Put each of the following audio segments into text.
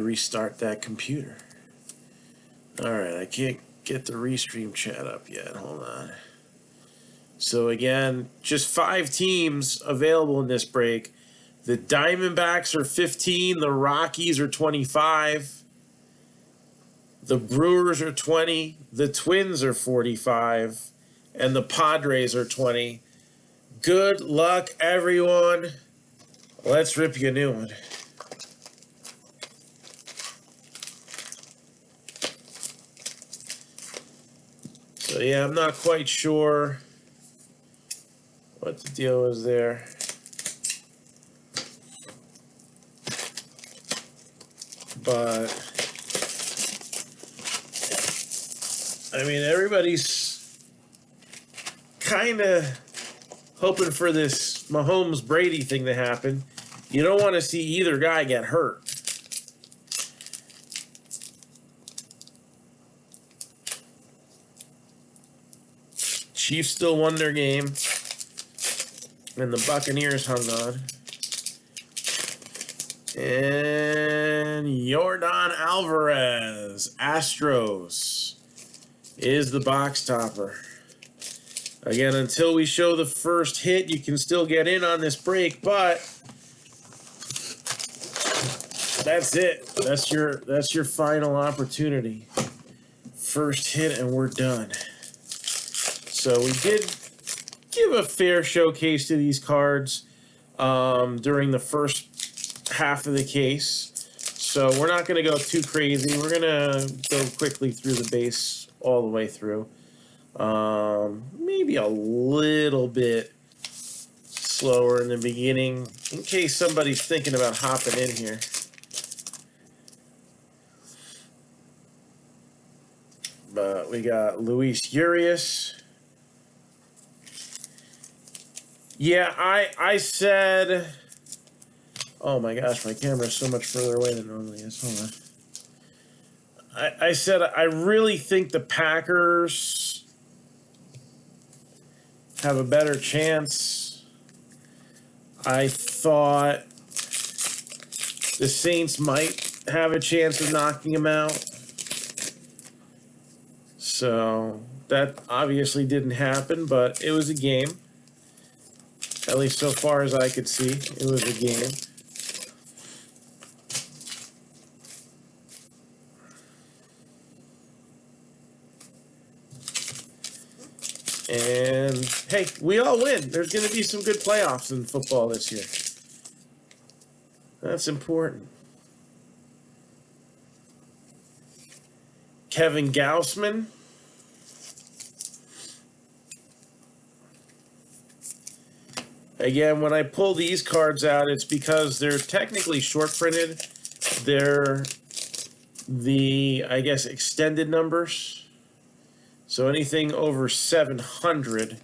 Restart that computer. Alright, I can't get the restream chat up yet. Hold on. So again, just 5 teams available in this break. The Diamondbacks are 15, the Rockies are 25, the Brewers are 20, the Twins are 45, and the Padres are 20. Good luck, everyone. Let's rip you a new one. So yeah, I'm not quite sure what the deal is there. But I mean, everybody's kind of hoping for this Mahomes-Brady thing to happen. You don't want to see either guy get hurt. Chiefs still won their game, and the Buccaneers hung on. And Yordan Alvarez, Astros, is the box topper. Again, until we show the first hit, you can still get in on this break, but that's it. That's your final opportunity. First hit, and we're done. So we did give a fair showcase to these cards during the first half of the case. So we're not going to go too crazy. We're going to go quickly through the base all the way through. Maybe a little bit slower in the beginning in case somebody's thinking about hopping in here. But we got Luis Urias. Yeah, I said... Oh my gosh, my camera is so much further away than it normally is. Hold on. I said I really think the Packers have a better chance. I thought the Saints might have a chance of knocking them out. So that obviously didn't happen, but it was a game. At least so far as I could see, it was a game. And, hey, we all win. There's going to be some good playoffs in football this year. That's important. Kevin Gaussman. Again, when I pull these cards out, it's because they're technically short printed. They're the, I guess, extended numbers. So anything over 700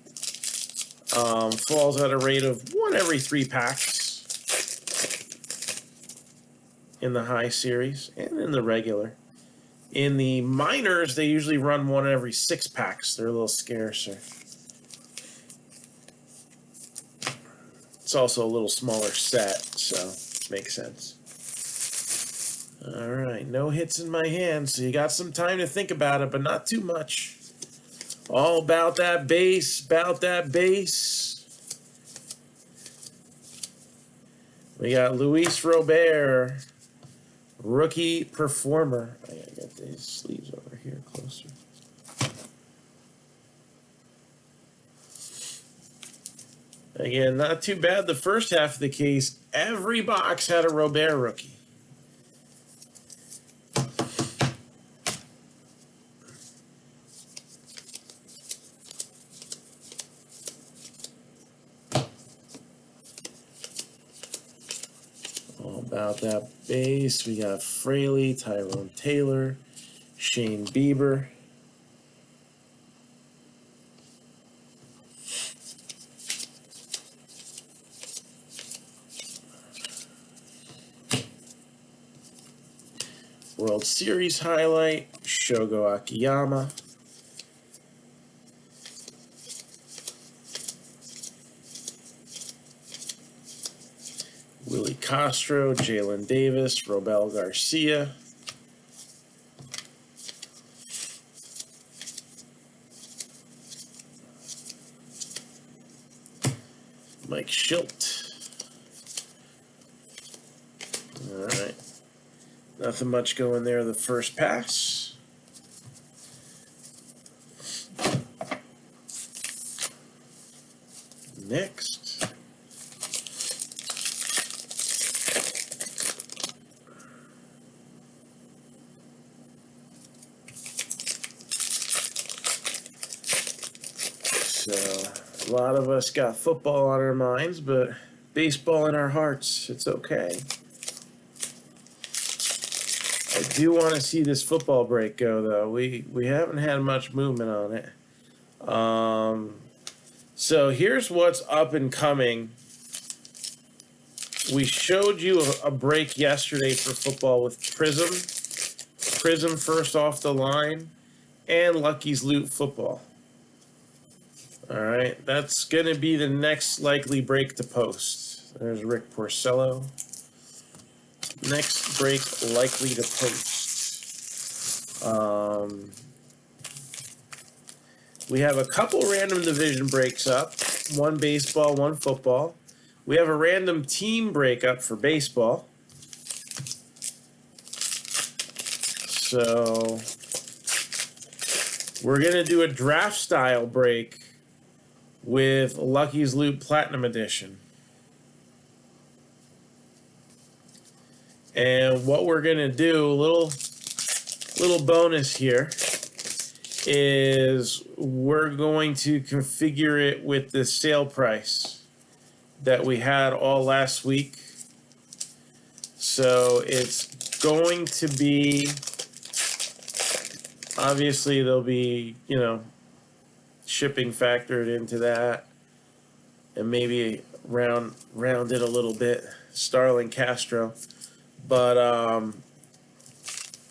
falls at a rate of 1 every 3 packs in the high series and in the regular. In the minors, they usually run 1 every 6 packs. They're a little scarcer. It's also a little smaller set, so makes sense. All right, no hits in my hand, so you got some time to think about it, but not too much. All about that base, about that base. We got Luis Robert, rookie performer. I gotta get these sleeves over here closer. Again, not too bad the first half of the case. Every box had a Robert rookie. All about that base. We got Fraley, Tyrone Taylor, Shane Bieber. World Series highlight, Shogo Akiyama. Willie Castro, Jalen Davis, Robel Garcia. Mike Schilt. All right. Nothing much going there the first pass. Next. So, a lot of us got football on our minds, but baseball in our hearts. It's okay. I do want to see this football break go, though. We haven't had much movement on it. So here's what's up and coming. We showed you a break yesterday for football with Prism. Prism first off the line, and Lucky's Loot Football. All right, that's going to be the next likely break to post. There's Rick Porcello. Next break likely to post. We have a couple random division breaks up. One baseball, one football. We have a random team breakup for baseball. So we're going to do a draft style break with Lucky's Loot Platinum Edition. And what we're going to do, a little bonus here, is we're going to configure it with the sale price that we had all last week. So it's going to be, obviously there'll be, shipping factored into that, and maybe round it a little bit, Starling Castro. But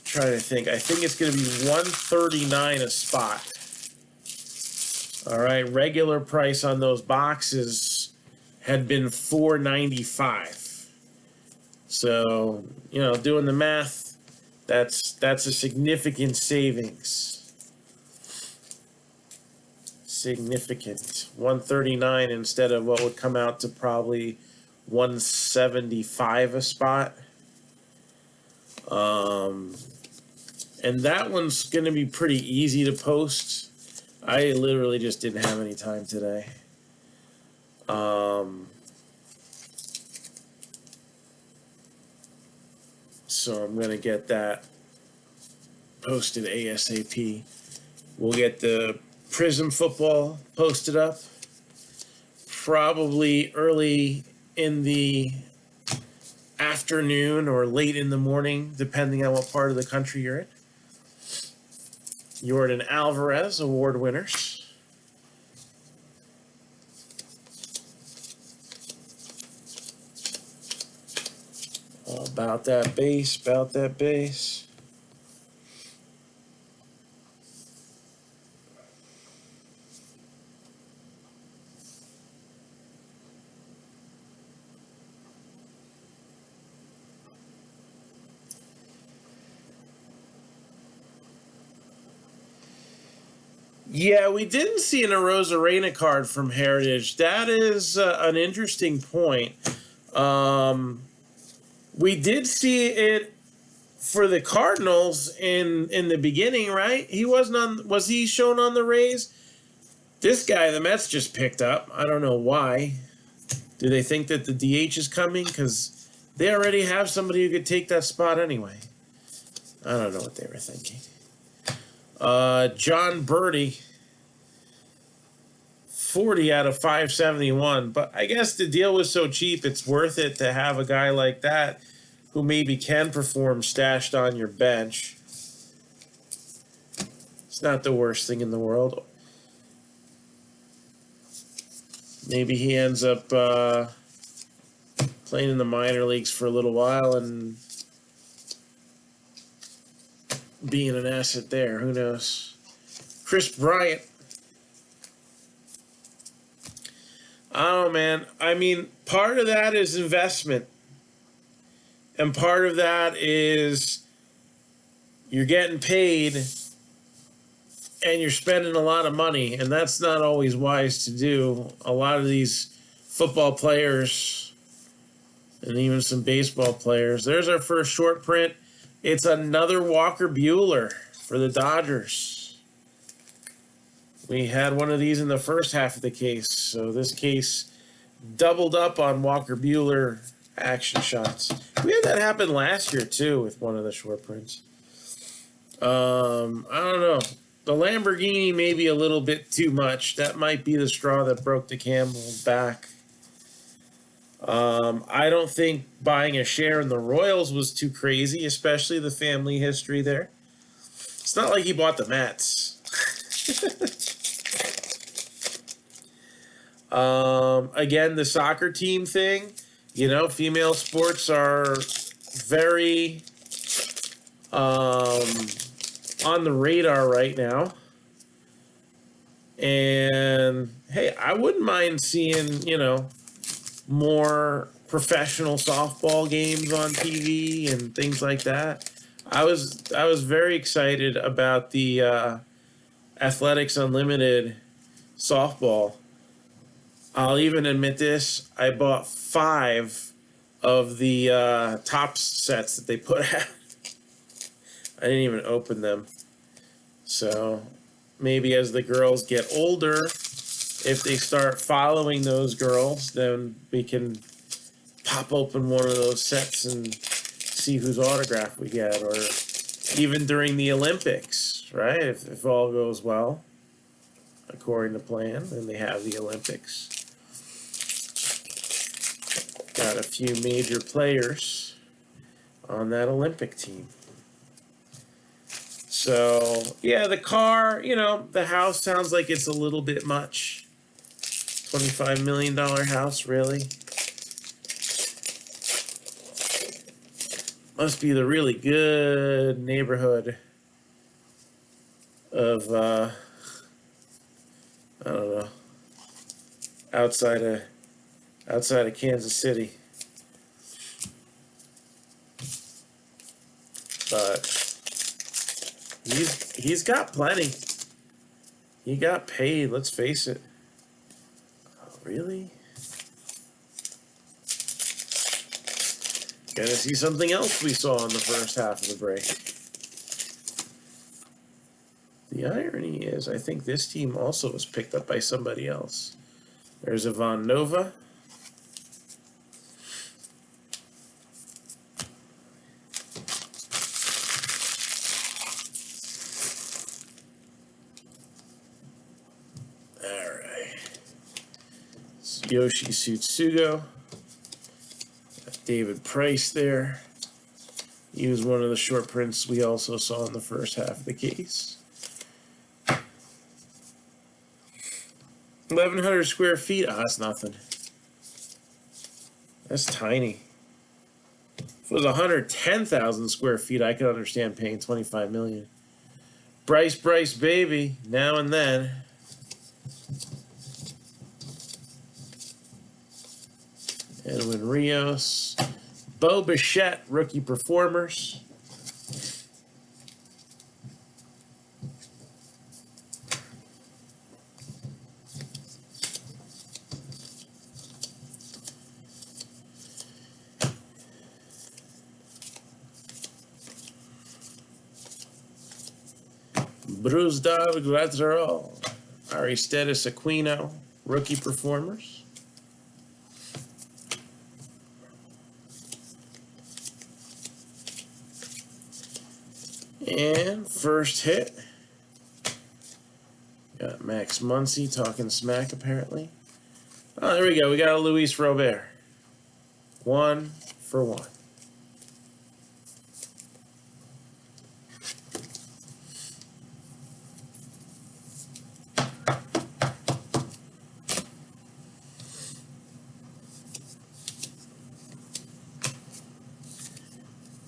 trying to think, I think it's going to be $139 a spot. All right, regular price on those boxes had been $495. So, doing the math, that's a significant savings. Significant. $139 instead of what would come out to probably $175 a spot. And that one's going to be pretty easy to post. I literally just didn't have any time today. So I'm going to get that posted ASAP. We'll get the Prism football posted up probably early in the afternoon or late in the morning, depending on what part of the country you're in. Jordan Alvarez, award winners. All about that base, about that base. Yeah, we didn't see an Arozarena card from Heritage. That is an interesting point. We did see it for the Cardinals in the beginning, right? He wasn't on. Was he shown on the Rays? This guy, the Mets just picked up. I don't know why. Do they think that the DH is coming? Because they already have somebody who could take that spot anyway. I don't know what they were thinking. John Birdie, 40 out of 571. But I guess the deal was so cheap, it's worth it to have a guy like that who maybe can perform stashed on your bench. It's not the worst thing in the world. Maybe he ends up playing in the minor leagues for a little while and being an asset there. Who knows? Chris Bryant. Oh, man. I mean, part of that is investment. And part of that is you're getting paid and you're spending a lot of money, and that's not always wise to do. A lot of these football players and even some baseball players. There's our first short print. It's another Walker Buehler for the Dodgers. We had one of these in the first half of the case, so this case doubled up on Walker Buehler action shots. We had that happen last year too with one of the short prints. I don't know. The Lamborghini may be a little bit too much. That might be the straw that broke the camel's back. I don't think buying a share in the Royals was too crazy, especially the family history there. It's not like he bought the Mets. Again, the soccer team thing, you know, female sports are very on the radar right now. And hey, I wouldn't mind seeing, you know, more professional softball games on TV and things like that. I was very excited about the Athletics Unlimited softball. I'll even admit this, I bought 5 of the Topps sets that they put out. I didn't even open them. So maybe as the girls get older, if they start following those girls, then we can pop open one of those sets and see whose autograph we get. Or even during the Olympics, right? If all goes well, according to plan, then they have the Olympics. Got a few major players on that Olympic team. So, yeah, the car, you know, the house sounds like it's a little bit much. $25 million house, really? Must be the really good neighborhood of, I don't know, outside of Kansas City. But he's got plenty. He got paid, let's face it. Oh, really? Gonna see something else we saw in the first half of the break. The irony is, I think this team also was picked up by somebody else. There's Ivan Nova. Yoshi Tsutsugo. David Price there. He was one of the short prints we also saw in the first half of the case. 1,100 square feet. Ah, that's nothing. That's tiny. If it was 110,000 square feet, I could understand paying $25 million. Bryce, baby, now and then. Edwin Rios. Bo Bichette, rookie performers. Brusdar Grazerol. Aristides Aquino, rookie performers. And first hit, got Max Muncy talking smack apparently. Oh, there we go. We got a Luis Robert. 1 for 1.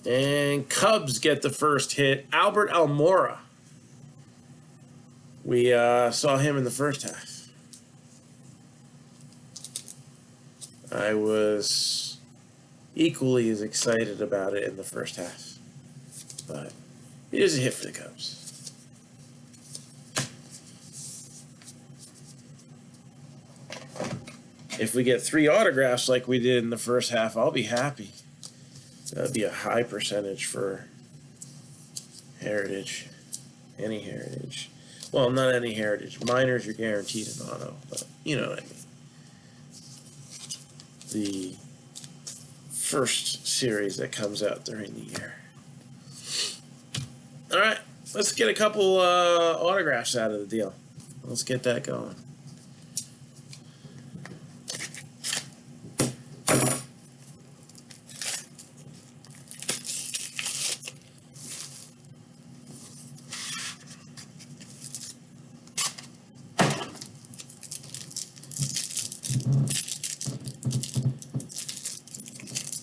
And Cubs get the first hit. Albert Almora. We saw him in the first half. I was equally as excited about it in the first half. But it is a hit for the Cubs. If we get 3 autographs like we did in the first half, I'll be happy. That'd be a high percentage for Heritage. Any Heritage. Well, not any Heritage. Minors, you're guaranteed an auto, but you know what I mean. The first series that comes out during the year. All right, let's get a couple autographs out of the deal. Let's get that going.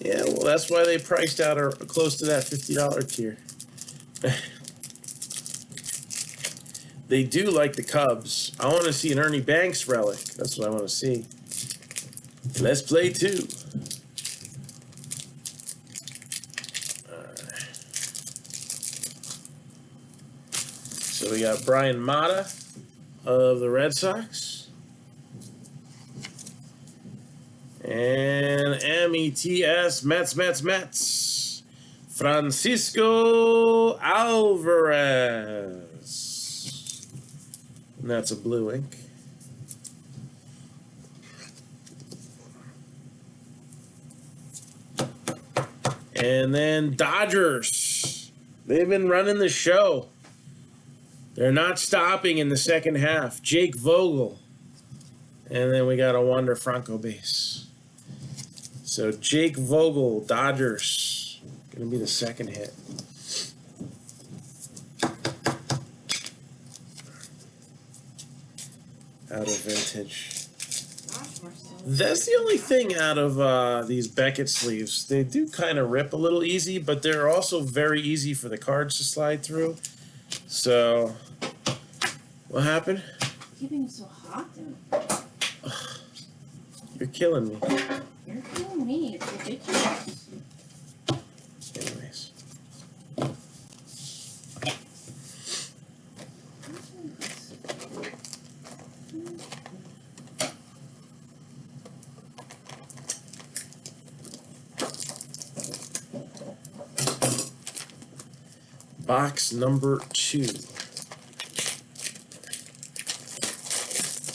Yeah, well, that's why they priced out close to that $50 tier. They do like the Cubs. I want to see an Ernie Banks relic. That's what I want to see. Let's play 2. So we got Brian Mata of the Red Sox. And METS, Mets. Francisco Alvarez. And that's a blue ink. And then Dodgers. They've been running the show. They're not stopping in the second half. Jake Vogel. And then we got a Wander Franco base. So Jake Vogel, Dodgers, going to be the second hit. Out of vintage. That's the only thing out of these Beckett sleeves. They do kind of rip a little easy, but they're also very easy for the cards to slide through. So, what happened? Keeping it so hot though. You're killing me. You're killing me. It's ridiculous. Anyways. Box number 2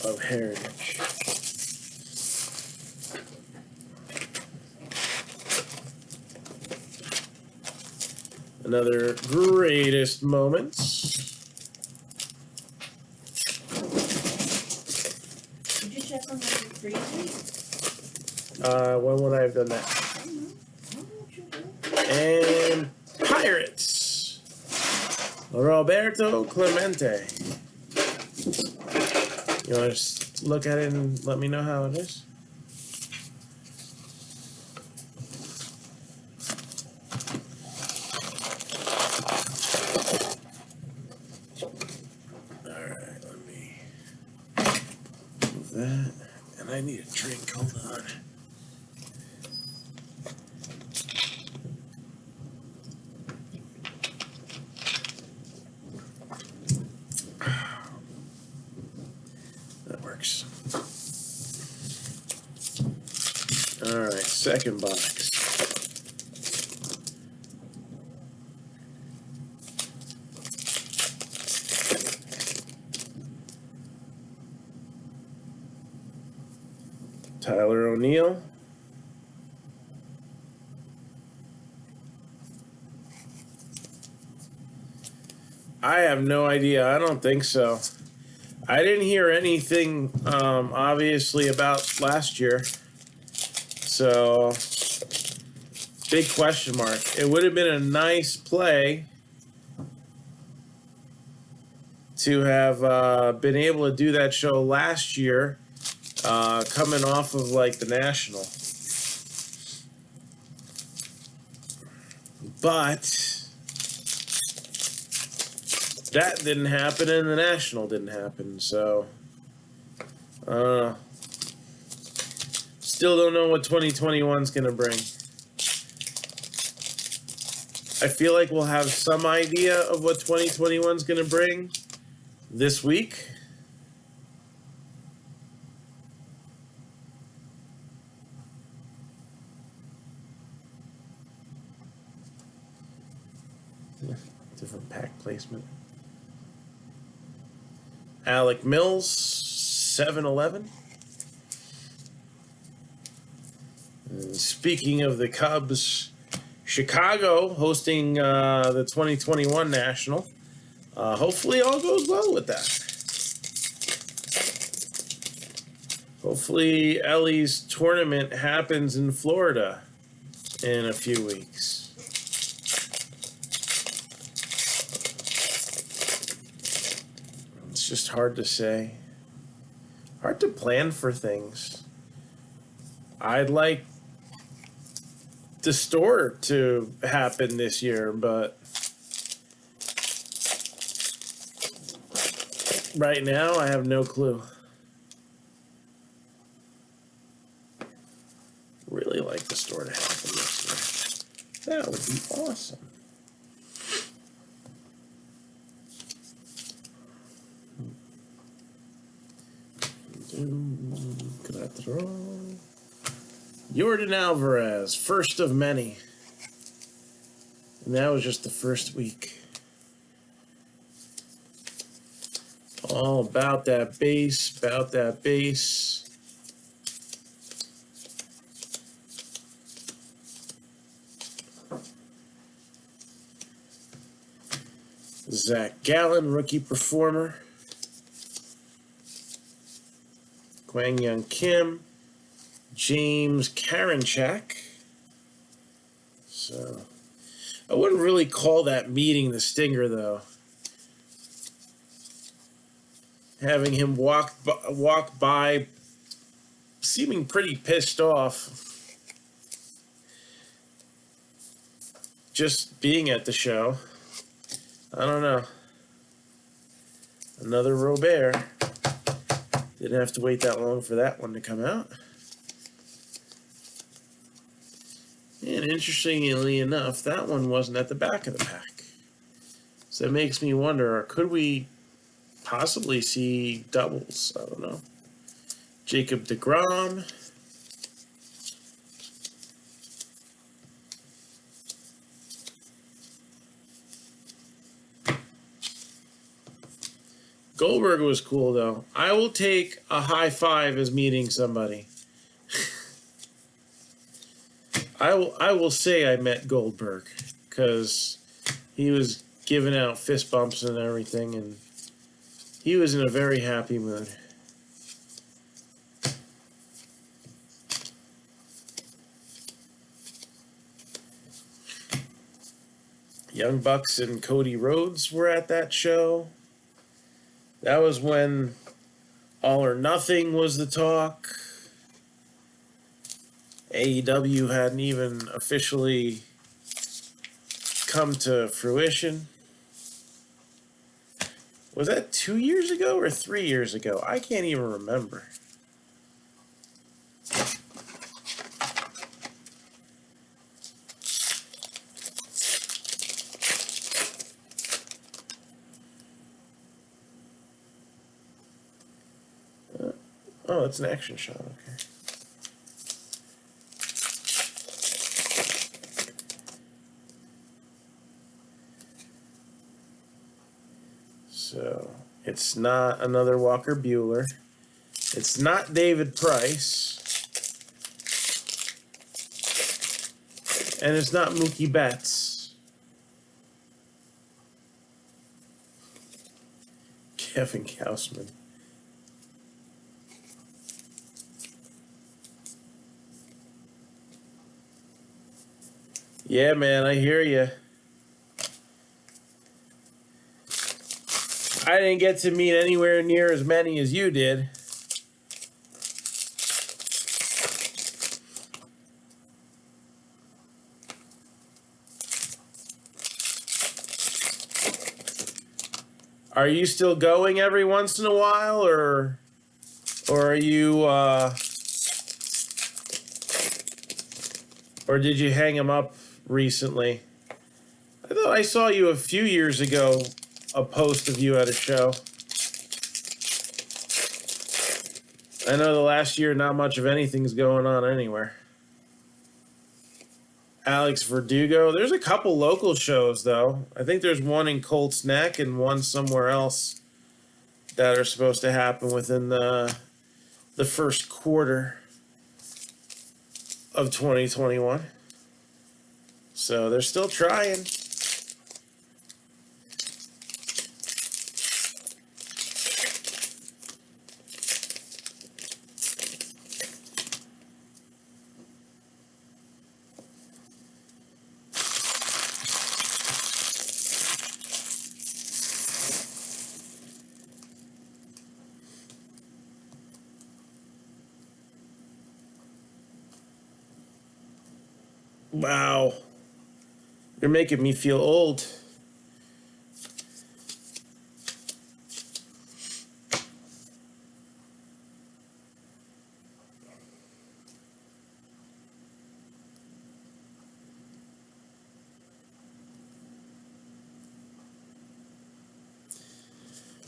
of Heritage. Another greatest moments. Did you check on the freezer? When would I have done that? And Pirates. Roberto Clemente. You want to just look at it and let me know how it is? Alright, let me move that. And I need a drink, hold on. Alright, second box. Tyler O'Neill. I have no idea. I don't think so. I didn't hear anything, obviously, about last year. So, big question mark. It would have been a nice play to have been able to do that show last year, coming off of like the National. But that didn't happen and the National didn't happen. So, I don't know. Still don't know what 2021 is going to bring. I feel like we'll have some idea of what 2021 is going to bring this week. Different pack placement. Alec Mills, 7-11. And speaking of the Cubs, Chicago hosting the 2021 National. Hopefully all goes well with that. Hopefully Ellie's tournament happens in Florida in a few weeks. It's just hard to say. Hard to plan for things. I'd like the store to happen this year, but right now I have no clue. Really like the store to happen this year. That would be awesome. Yordan Alvarez, first of many. And that was just the first week. All about that base, about that base. Zach Gallen, rookie performer. Kwang Young Kim. James Karinchak. So, I wouldn't really call that meeting the stinger, though. Having him walk by seeming pretty pissed off. Just being at the show. I don't know. Another Robert. Didn't have to wait that long for that one to come out. And interestingly enough, that one wasn't at the back of the pack. So it makes me wonder, could we possibly see doubles? I don't know. Jacob deGrom. Goldberg was cool, though. I will take a high five as meeting somebody. I will say I met Goldberg because he was giving out fist bumps and everything, and he was in a very happy mood. Young Bucks and Cody Rhodes were at that show. That was when All or Nothing was the talk. AEW hadn't even officially come to fruition. Was that 2 years ago or 3 years ago? I can't even remember. Oh, it's an action shot. Okay. So, it's not another Walker Buehler. It's not David Price. And it's not Mookie Betts. Kevin Gausman. Yeah, man, I hear you. I didn't get to meet anywhere near as many as you did. Are you still going every once in a while, or are you, or did you hang them up recently? I thought I saw you a few years ago, a post of you at a show. I know the last year not much of anything's going on anywhere. Alex Verdugo. There's a couple local shows though. I think there's one in Colts Neck and one somewhere else that are supposed to happen within the first quarter of 2021. So they're still trying. Wow. You're making me feel old.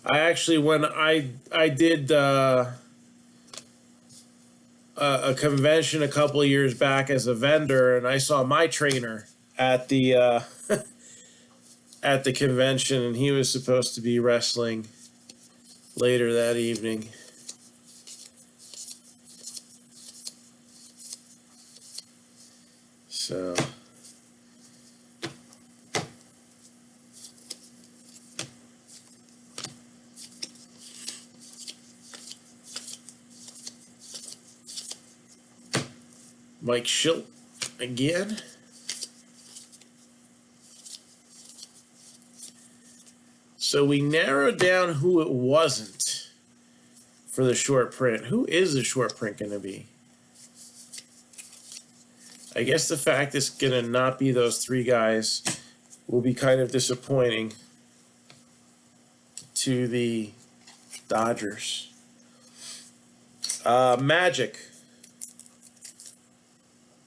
I actually, when I did a convention a couple of years back as a vendor, and I saw my trainer at the at the convention, and he was supposed to be wrestling later that evening. So Mike Schilt again. So we narrowed down who it wasn't for the short print. Who is the short print going to be? I guess the fact it's going to not be those three guys will be kind of disappointing to the Dodgers. Magic.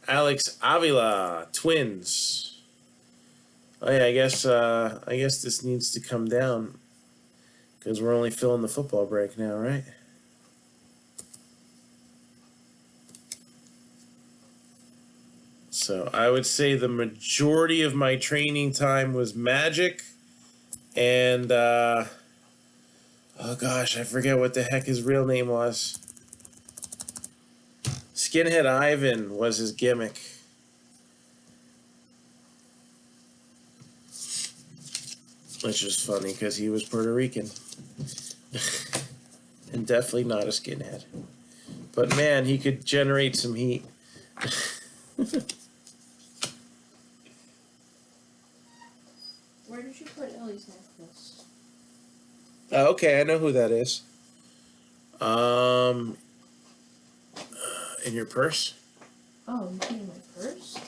Alex Avila, Twins. Oh yeah, I guess this needs to come down because we're only filling the football break now, right? So I would say the majority of my training time was Magic, and oh gosh, I forget what the heck his real name was. Skinhead Ivan was his gimmick. Which is funny because he was Puerto Rican. And definitely not a skinhead. But man, he could generate some heat. Where did you put Ellie's necklace? Oh, okay, I know who that is. In your purse? Oh, you put it in my purse?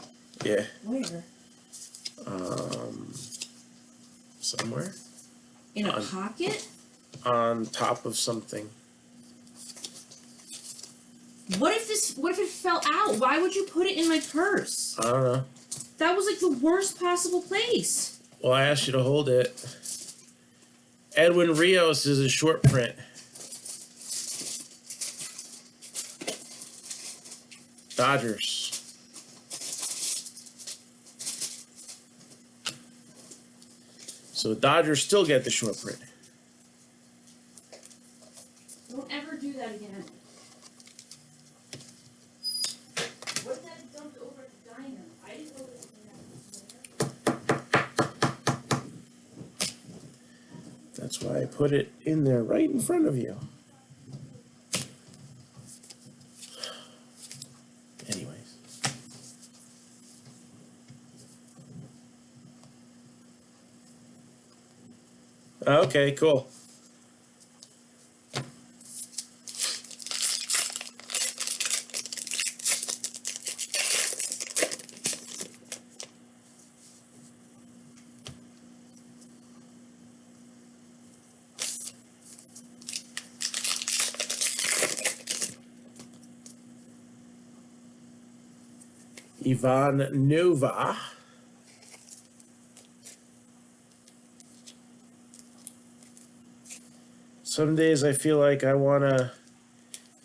Yeah. Where? Somewhere. In a pocket? On top of something. What if it fell out? Why would you put it in my purse? I don't know. That was like the worst possible place. Well, I asked you to hold it. Edwin Rios is a short print. Dodgers. So Dodgers still get the short print. Don't ever do that again. What if that dumped over at the diner? I didn't know that. That's why I put it in there right in front of you. Anyways. Okay, cool. Ivan Nova. Some days I feel like I want to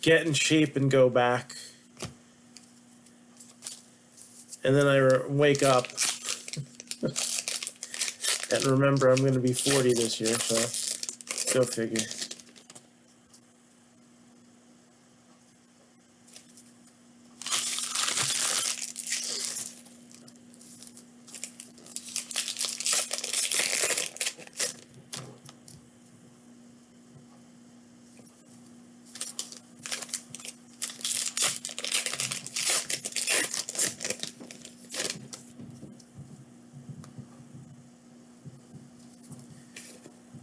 get in shape and go back. And then I wake up and remember I'm going to be 40 this year, so go figure.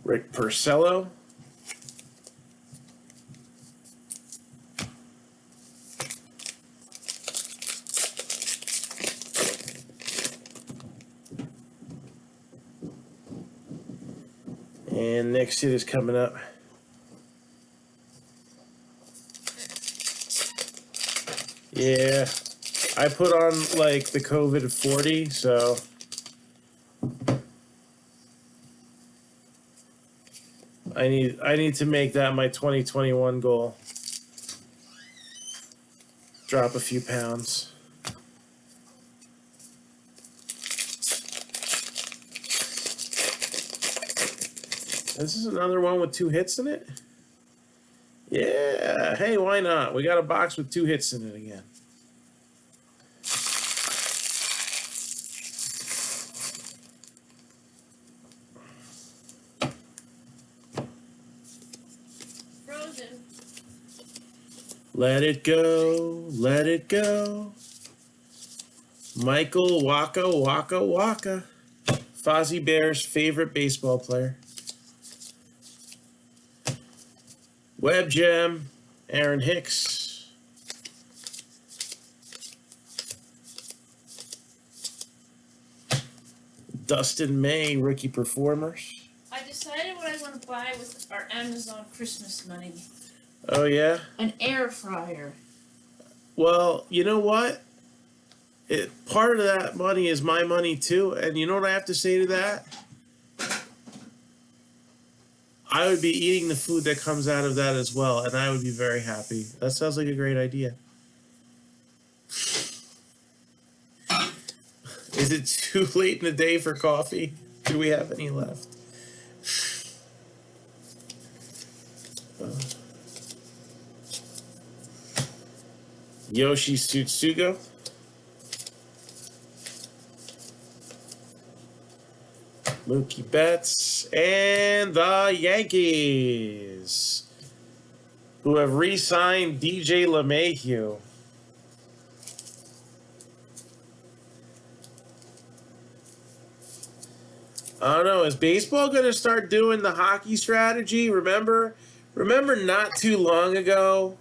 Rick Porcello. And next hit is coming up. Yeah, I put on like the COVID 40, so I need to make that my 2021 goal. Drop a few pounds. This is another one with 2 hits in it? Yeah, hey, why not? We got a box with 2 hits in it again. Frozen. Let it go, let it go. Michael Waka Waka Waka. Fozzie Bear's favorite baseball player. Web Gem, Aaron Hicks. Dustin May, rookie performers. I decided what I want to buy with our Amazon Christmas money. Oh, yeah? An air fryer. Well, you know what? Part of that money is my money, too. And you know what I have to say to that? I would be eating the food that comes out of that as well, and I would be very happy. That sounds like a great idea. Is it too late in the day for coffee? Do we have any left? Yoshi Tsutsugo. Mookie Betts. And the Yankees, who have re-signed DJ LeMahieu. I don't know. Is baseball going to start doing the hockey strategy? Remember not too long ago,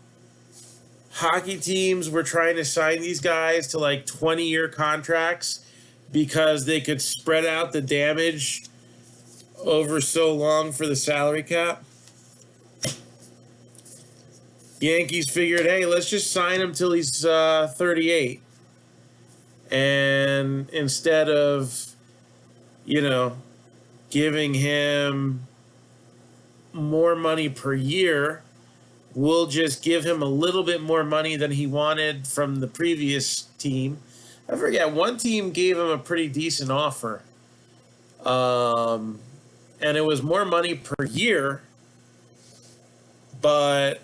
hockey teams were trying to sign these guys to like 20-year contracts because they could spread out the damage over so long for the salary cap. Yankees figured, hey, let's just sign him till he's 38. And instead of, giving him more money per year, we'll just give him a little bit more money than he wanted from the previous team. I forget, one team gave him a pretty decent offer. And it was more money per year, but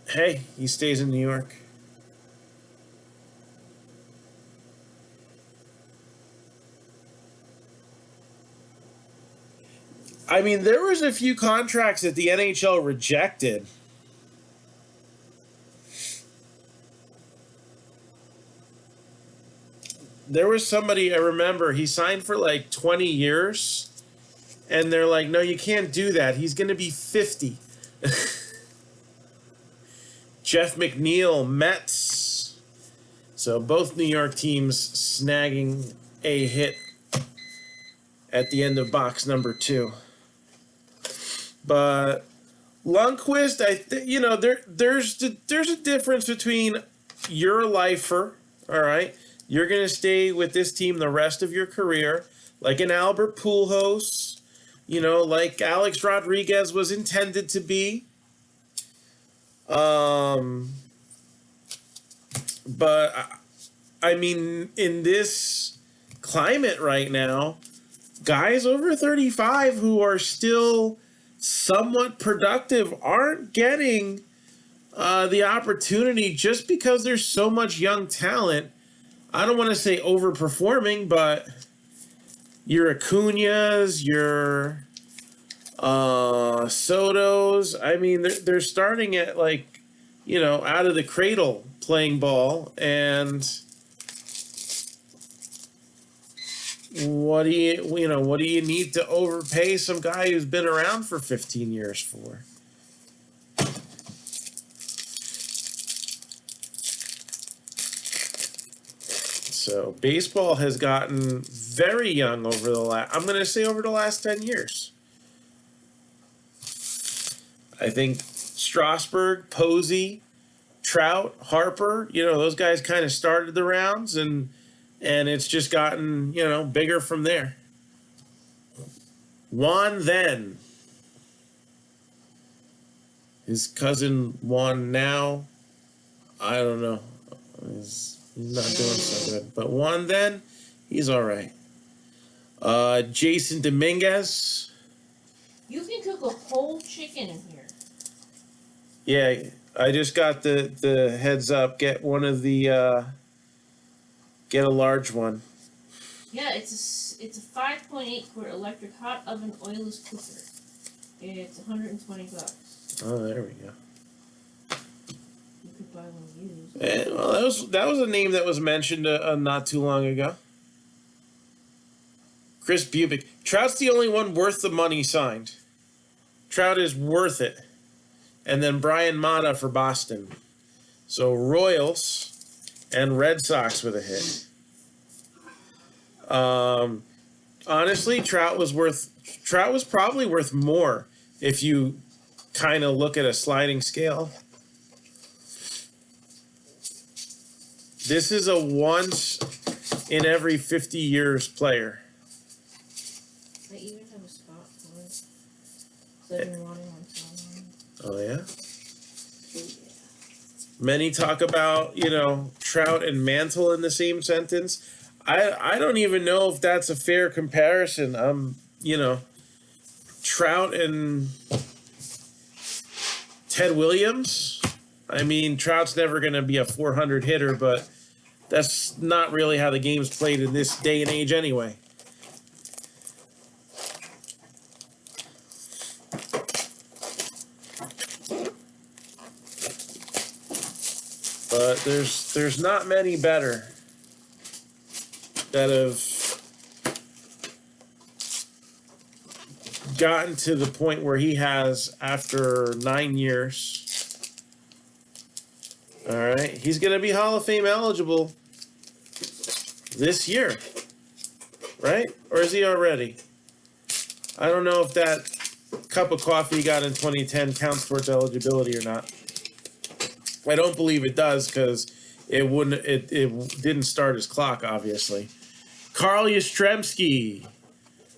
hey, he stays in New York. I mean, there was a few contracts that the NHL rejected. There was somebody, I remember, he signed for like 20 years, and they're like, no, you can't do that. He's going to be 50. Jeff McNeil, Mets. So both New York teams snagging a hit at the end of box number 2. But Lundqvist, there's a difference between you're a lifer, all right? You're going to stay with this team the rest of your career, like an Albert Pujols, like Alex Rodriguez was intended to be. But I mean, in this climate right now, guys over 35 who are still somewhat productive aren't getting the opportunity just because there's so much young talent. I don't want to say overperforming, but your Acuñas, your Sotos, I mean, they're starting at out of the cradle playing ball. And what do you need to overpay some guy who's been around for 15 years for? So baseball has gotten very young over I'm going to say over the last 10 years. I think Strasburg, Posey, Trout, Harper, those guys kind of started the rounds, and it's just gotten, bigger from there. Juan then. His cousin Juan now, I don't know. He's not doing so good. But Juan then, he's all right. Jason Dominguez. You can cook a whole chicken in here. Yeah, I just got the heads up. Get one of the get a large one. Yeah, it's a 5.8 quart electric hot oven oilless cooker. It's $120. Oh, there we go. You could buy one used. Well, that was a name that was mentioned not too long ago. Chris Bubick. Trout's the only one worth the money signed. Trout is worth it. And then Brian Mata for Boston. So Royals and Red Sox with a hit. Honestly, Trout was probably worth more if you kind of look at a sliding scale. This is a once in every 50 years player. I even have a spot for it. So I've been wanting one so long. Oh, yeah? Yeah. Many talk about, Trout and Mantle in the same sentence. I don't even know if that's a fair comparison. Trout and Ted Williams. I mean, Trout's never going to be a 400 hitter, but that's not really how the game's played in this day and age anyway. But there's not many better that have gotten to the point where he has after 9 years. All right, he's going to be Hall of Fame eligible this year, right? Or is he already? I don't know if that cup of coffee he got in 2010 counts towards eligibility or not. I don't believe it does because it didn't start his clock, obviously. Carl Yastrzemski,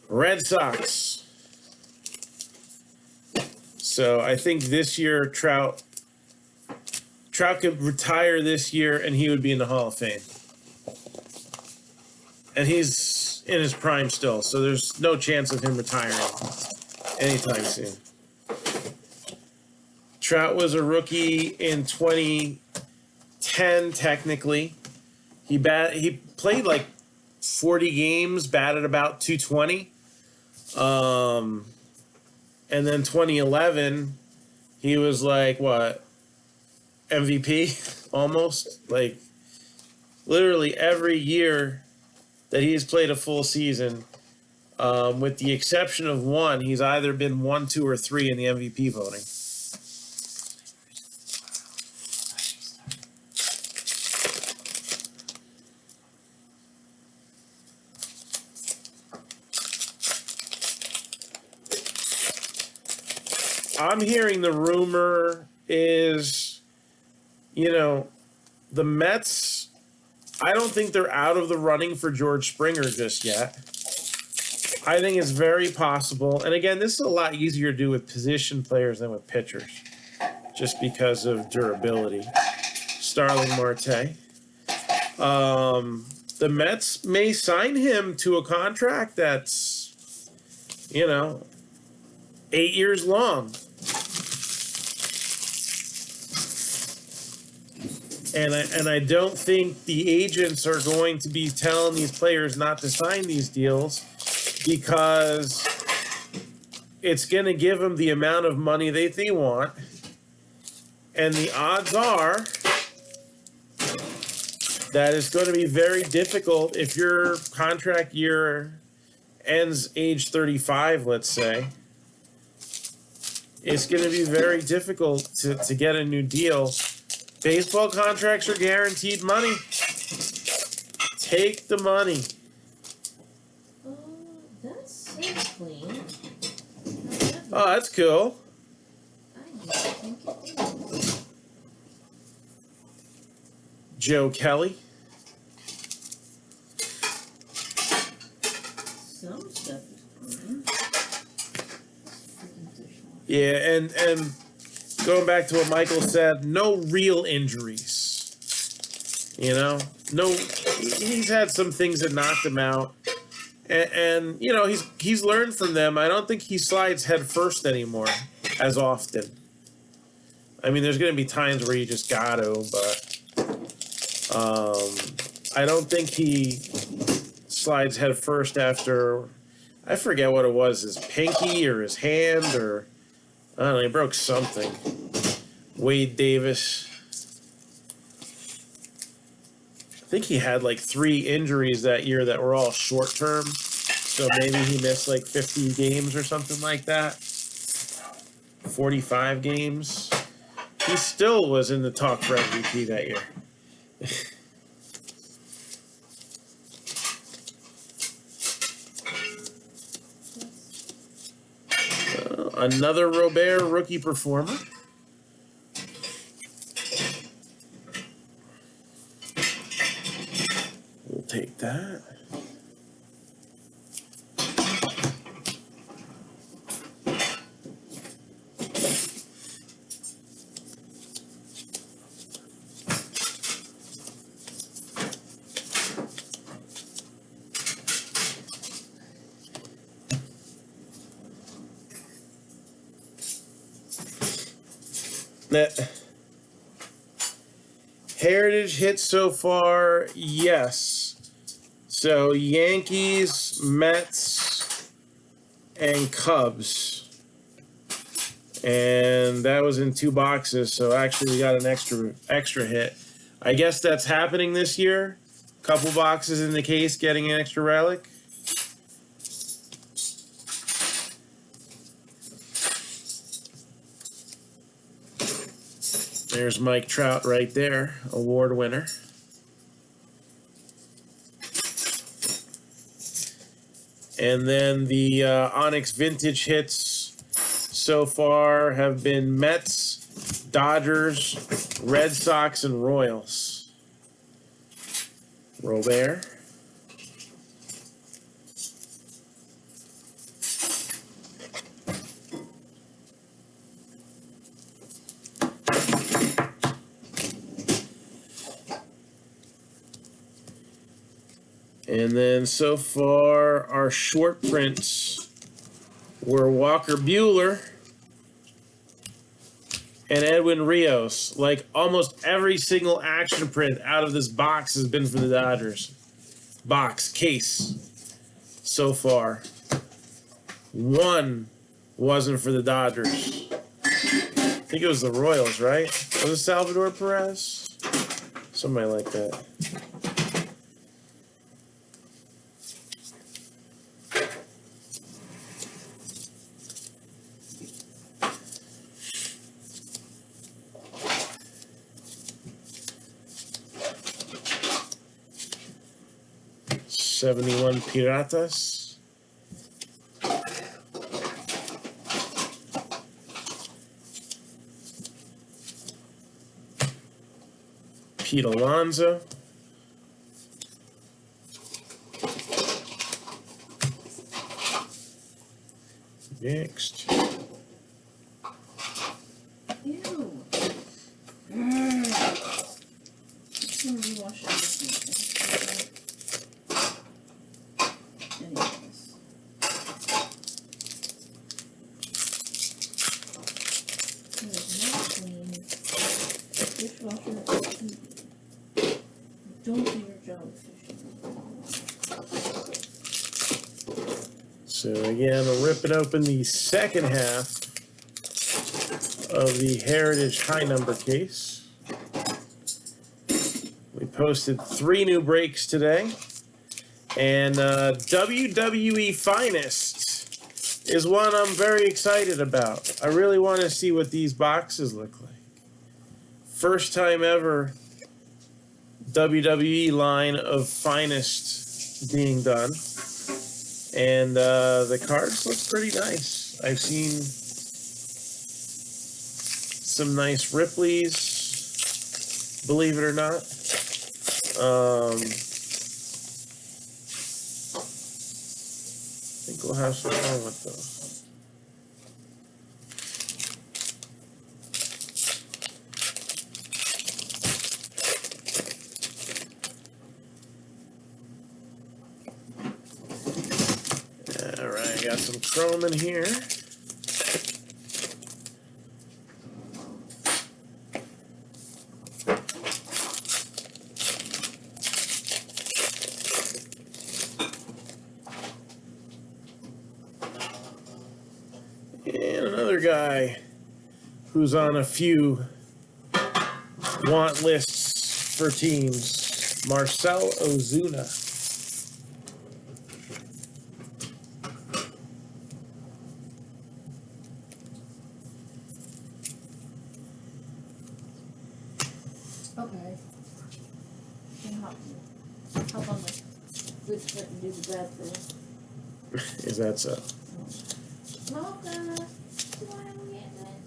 Red Sox. So I think this year Trout could retire this year and he would be in the Hall of Fame. And he's in his prime still, so there's no chance of him retiring anytime soon. Trout was a rookie in 2010, technically. He played like 40 games, batted about 220. And then 2011, he was like, what, MVP almost? Like, literally every year that he's played a full season, with the exception of one, he's either been 1, 2, or 3 in the MVP voting. I'm hearing the rumor is, the Mets, I don't think they're out of the running for George Springer just yet. I think it's very possible. And again, this is a lot easier to do with position players than with pitchers, just because of durability. Starling Marte. The Mets may sign him to a contract that's, 8 years long. And I don't think the agents are going to be telling these players not to sign these deals, because it's going to give them the amount of money they want. And the odds are that it's going to be very difficult if your contract year ends age 35, let's say. It's going to be very difficult to get a new deal. Baseball contracts are guaranteed money. Take the money. That's so clean. Oh, that's cool. I didn't think it was. Joe Kelly. Some stuff is clean. Yeah, and going back to what Michael said, no real injuries. No, he's had some things that knocked him out, and he's learned from them. I don't think he slides head first anymore as often. I mean, there's going to be times where you just got to, but I don't think he slides head first after, I forget what it was, his pinky or his hand, or I don't know, he broke something. Wade Davis. I think he had like 3 injuries that year that were all short term. So maybe he missed like 50 games or something like that. 45 games. He still was in the talk for MVP that year. Another Robert rookie performer. We'll take that. Heritage hits so far, yes. So Yankees, Mets, and Cubs. And that was in 2 boxes, so actually we got an extra hit. I guess that's happening this year. Couple boxes in the case, getting an extra relic. There's Mike Trout right there, award winner. And then the Onyx Vintage hits so far have been Mets, Dodgers, Red Sox, and Royals. Robert. And then so far, our short prints were Walker Buehler and Edwin Rios. Like almost every single action print out of this box has been for the Dodgers. Box, case, so far. 1 wasn't for the Dodgers. I think it was the Royals, right? Was it Salvador Perez? Somebody like that. '71 Piratas. Pete Alonso. Next. Ew. Just gonna rewash everything. Anyways. There's no clean. Dishwasher is clean. Don't do your job efficiently. So again, ripping open the second half of the Heritage High Number case. We posted 3 new breaks today. And WWE Finest is one I'm very excited about. I really want to see what these boxes look like. First time ever WWE line of Finest being done. And the cards look pretty nice. I've seen some nice Ripleys, believe it or not. I think we'll have some fun with those. Alright, got some chrome in here. And another guy who's on a few want lists for teams, Marcel Ozuna. Okay. Can hop on the good foot and do the bad thing. Is that so? Mocha, why don't we get that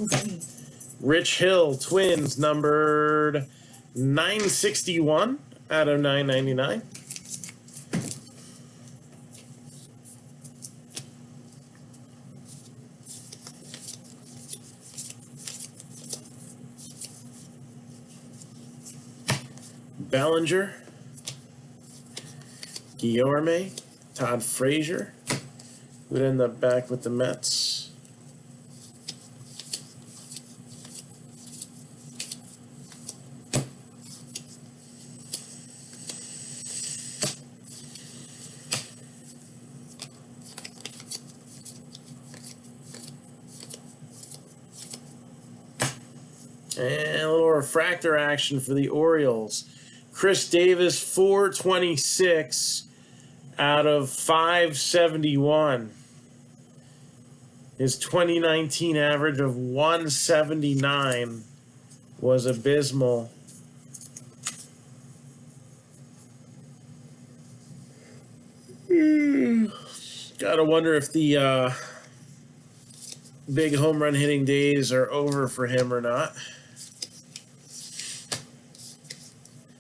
Come on. Rich Hill Twins, numbered 961 out of 999. Bellinger, Guillorme, Todd Frazier, would end up back with the Mets. And a little refractor action for the Orioles. Chris Davis, 426 out of 571. His 2019 average of 179 was abysmal. Gotta wonder if the big home run hitting days are over for him or not.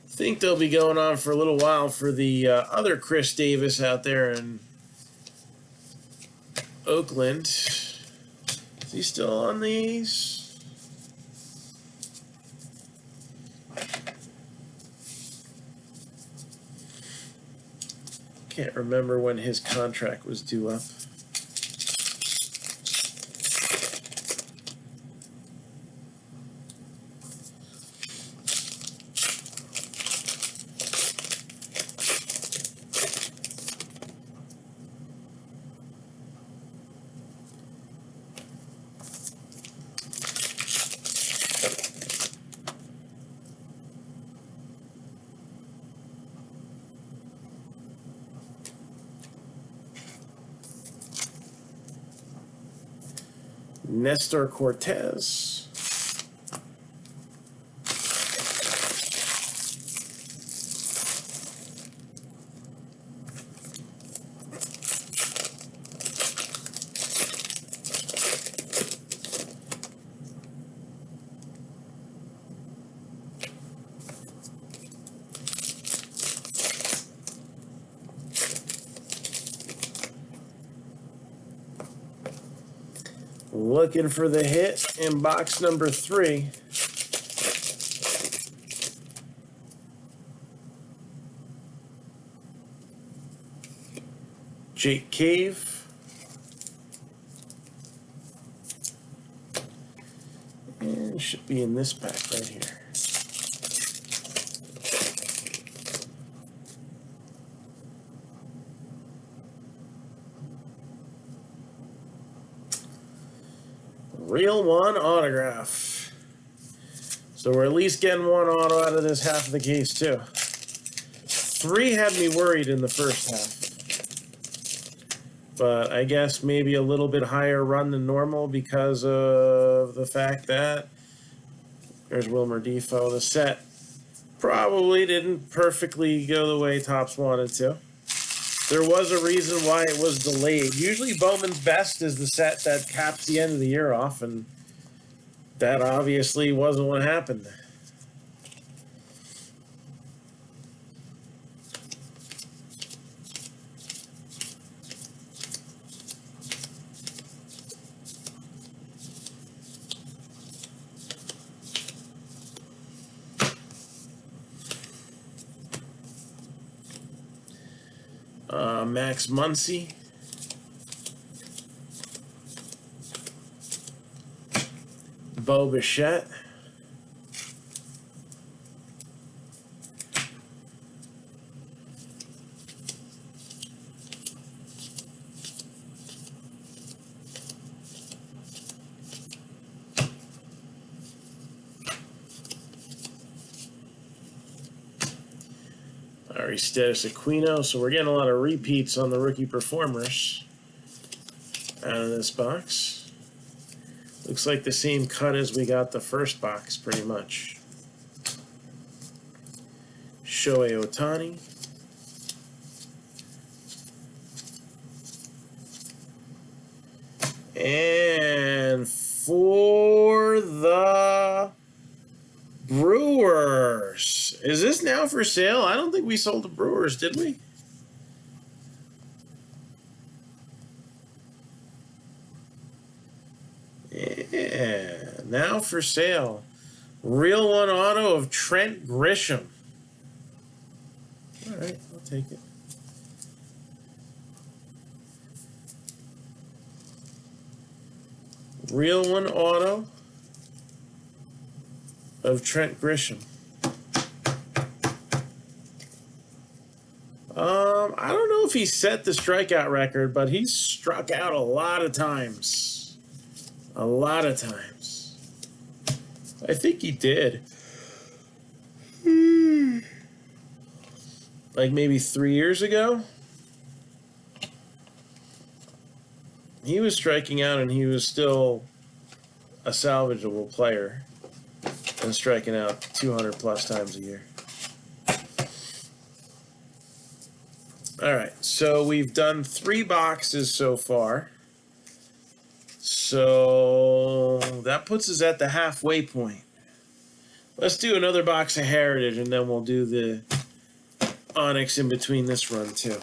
Think they'll be going on for a little while for the other Chris Davis out there in Oakland. Is he still on these? Can't remember when his contract was due up. Nestor Cortez. Looking for the hit in box number 3. Jake Cave. And it should be in this pack right here. Real one autograph. So we're at least getting one auto out of this half of the case too. 3 had me worried in the first half. But I guess maybe a little bit higher run than normal because of the fact that there's Wilmer Defoe. The set probably didn't perfectly go the way Topps wanted to. There was a reason why it was delayed. Usually Bowman's Best is the set that caps the end of the year off, and that obviously wasn't what happened. Max Muncy. Bo Bichette. Aristides Aquino, so we're getting a lot of repeats on the rookie performers out of this box. Looks like the same cut as we got the first box, pretty much. Shohei Ohtani. And for the Brewers. Is this now for sale? I don't think we sold the Brewers, did we? Yeah, now for sale. Real one auto of Trent Grisham. All right, I'll take it. Real one auto of Trent Grisham. I don't know if he set the strikeout record, but he's struck out a lot of times. A lot of times. I think he did. Like maybe 3 years ago. He was striking out and he was still a salvageable player and striking out 200 plus times a year. All right, so we've done 3 boxes so far. So that puts us at the halfway point. Let's do another box of Heritage, and then we'll do the Onyx in between this run, too.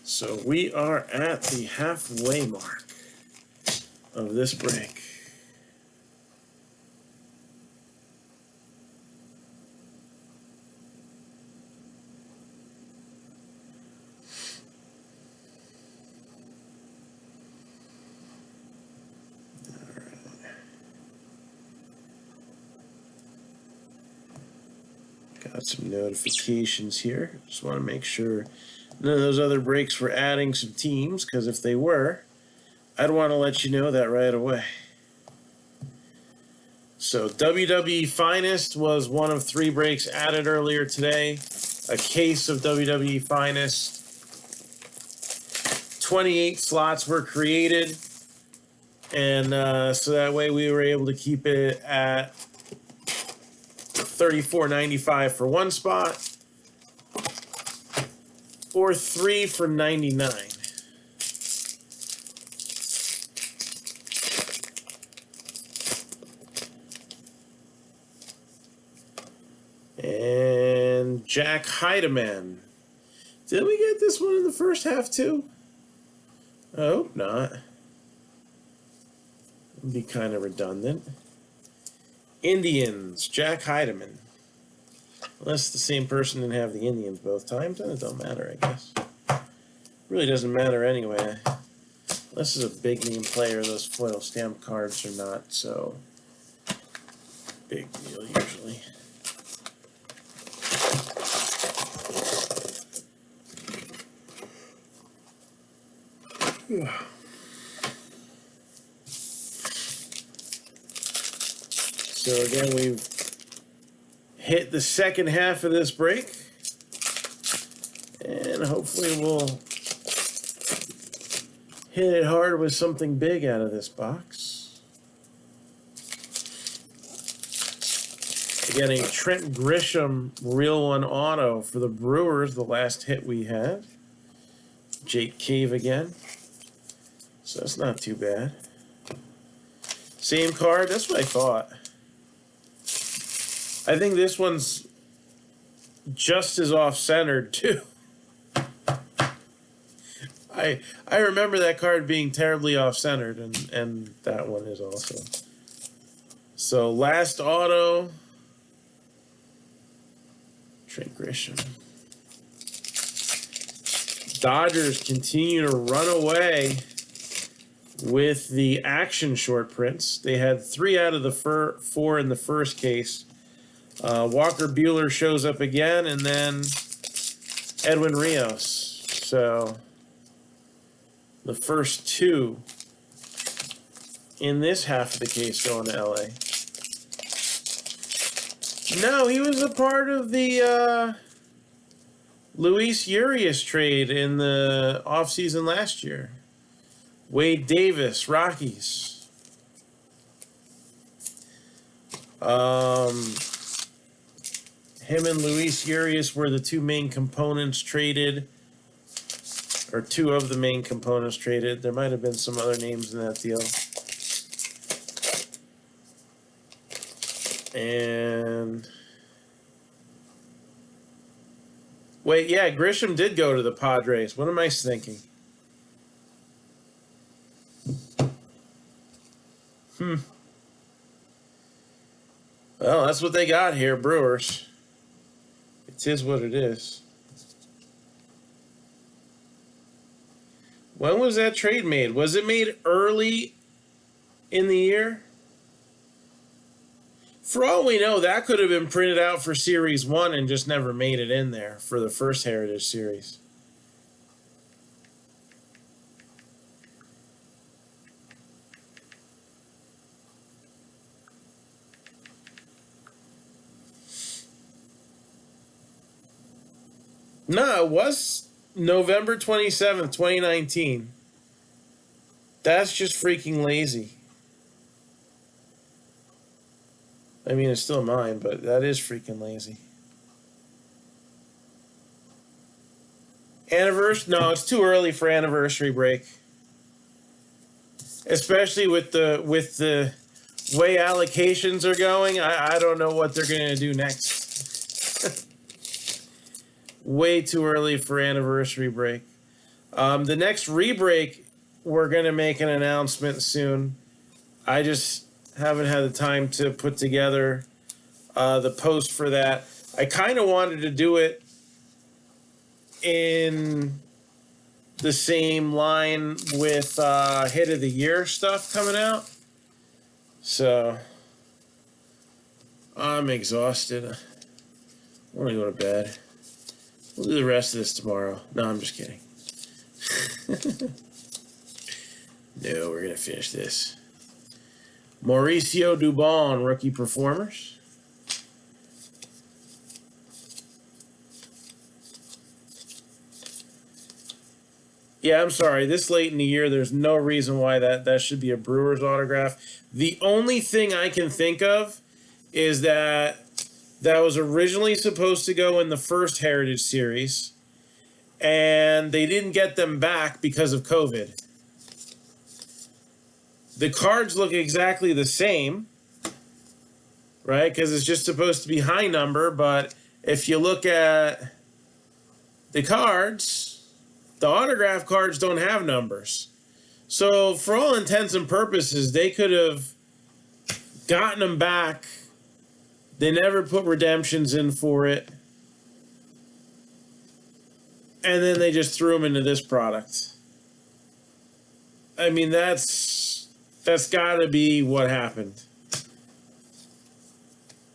So we are at the halfway mark of this break. Got some notifications here. Just want to make sure none of those other breaks were adding some teams, because if they were, I'd want to let you know that right away. So WWE Finest was one of 3 breaks added earlier today. A case of WWE Finest. 28 slots were created. And so that way we were able to keep it at $34.95 for one spot, or 3 for $99. And Jack Heidemann, Did we get this one in the first half too? I hope not. It'd be kind of redundant. Indians, Jack Heidemann. Unless the same person didn't have the Indians both times, then it don't matter, I guess. Really doesn't matter anyway. Unless it's a big name player, those foil stamp cards are not so big deal usually. So again, we've hit the second half of this break, and hopefully we'll hit it hard with something big out of this box. Again, a Trent Grisham Real One Auto for the Brewers, the last hit we had. Jake Cave again. So that's not too bad. Same card, that's what I thought. I think this one's just as off-centered too. I remember that card being terribly off-centered, and that one is also. So last auto, Trent Grisham. Dodgers continue to run away with the action short prints. They had 3 out of the 4 in the first case. Walker Buehler shows up again, and then Edwin Rios. So the first 2 in this half of the case going to LA. No, he was a part of the Luis Urias trade in the offseason last year. Wade Davis, Rockies. Him and Luis Urias were the 2 main components traded, or 2 of the main components traded. There might have been some other names in that deal. And wait, yeah, Grisham did go to the Padres. What am I thinking? Well, that's what they got here, Brewers. It is what it is. When was that trade made? Was it made early in the year? For all we know, that could have been printed out for Series 1 and just never made it in there for the first Heritage Series. No, it was November 27th, 2019. That's just freaking lazy. I mean, it's still mine, but that is freaking lazy. Anniversary? No, it's too early for anniversary break. Especially with the way allocations are going, I don't know what they're going to do next. Way too early for anniversary break. The next re-break, we're going to make an announcement soon. I just haven't had the time to put together the post for that. I kind of wanted to do it in the same line with Hit of the Year stuff coming out. So I'm exhausted. I want to go to bed. We'll do the rest of this tomorrow. No, I'm just kidding. No, we're going to finish this. Mauricio Dubon, Rookie Performers. Yeah, I'm sorry. This late in the year, there's no reason why that should be a Brewers autograph. The only thing I can think of is that was originally supposed to go in the first Heritage Series, and they didn't get them back because of COVID. The cards look exactly the same, right? Because it's just supposed to be high number, but if you look at the cards, the autograph cards don't have numbers. So for all intents and purposes, they could have gotten them back. They never put redemptions in for it. And then they just threw them into this product. I mean, that's got to be what happened.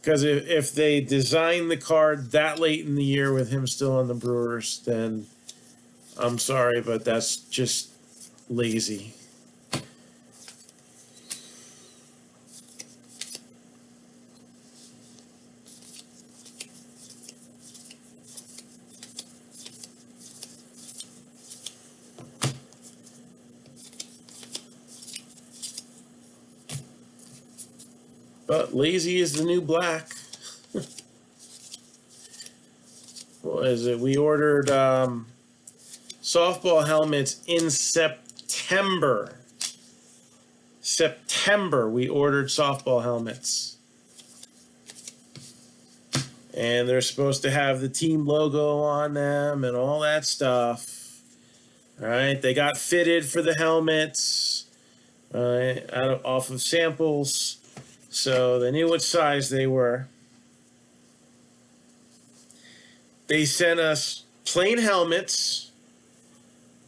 Because if they designed the card that late in the year with him still on the Brewers, then I'm sorry, but that's just lazy. But lazy is the new black. What is it? We ordered softball helmets in September. We ordered softball helmets. And they're supposed to have the team logo on them and all that stuff. All right, they got fitted for the helmets off of samples. So they knew what size they were. They sent us plain helmets,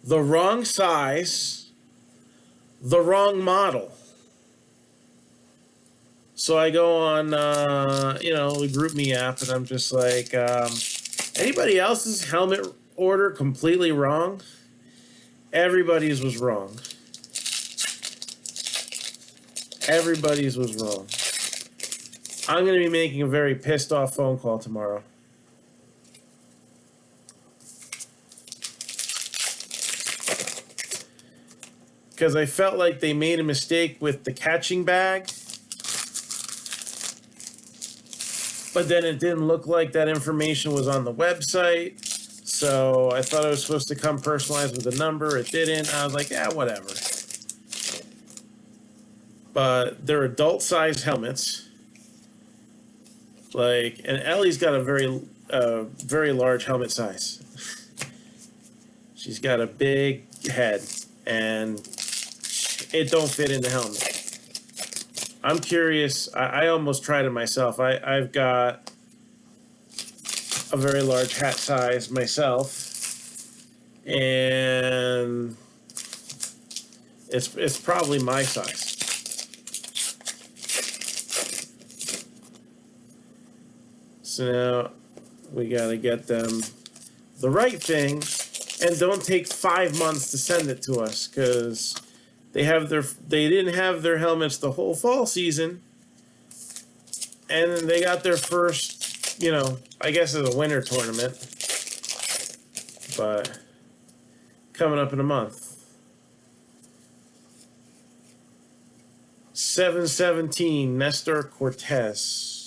the wrong size, the wrong model. So I go on, the GroupMe app, and I'm just like, anybody else's helmet order completely wrong? Everybody's was wrong. Everybody's was wrong. I'm going to be making a very pissed off phone call tomorrow. Because I felt like they made a mistake with the catching bag. But then it didn't look like that information was on the website. So I thought it was supposed to come personalized with a number. It didn't. I was like, yeah, whatever. But they're adult-sized helmets. And Ellie's got a very large helmet size. She's got a big head, and it don't fit in the helmet. I'm curious. I almost tried it myself. I've got a very large hat size myself, and it's probably my size. So now we gotta get them the right thing, and don't take 5 months to send it to us, because they didn't have their helmets the whole fall season, and they got their first, I guess it's a winter tournament, but coming up in a month. 717 Nestor Cortez.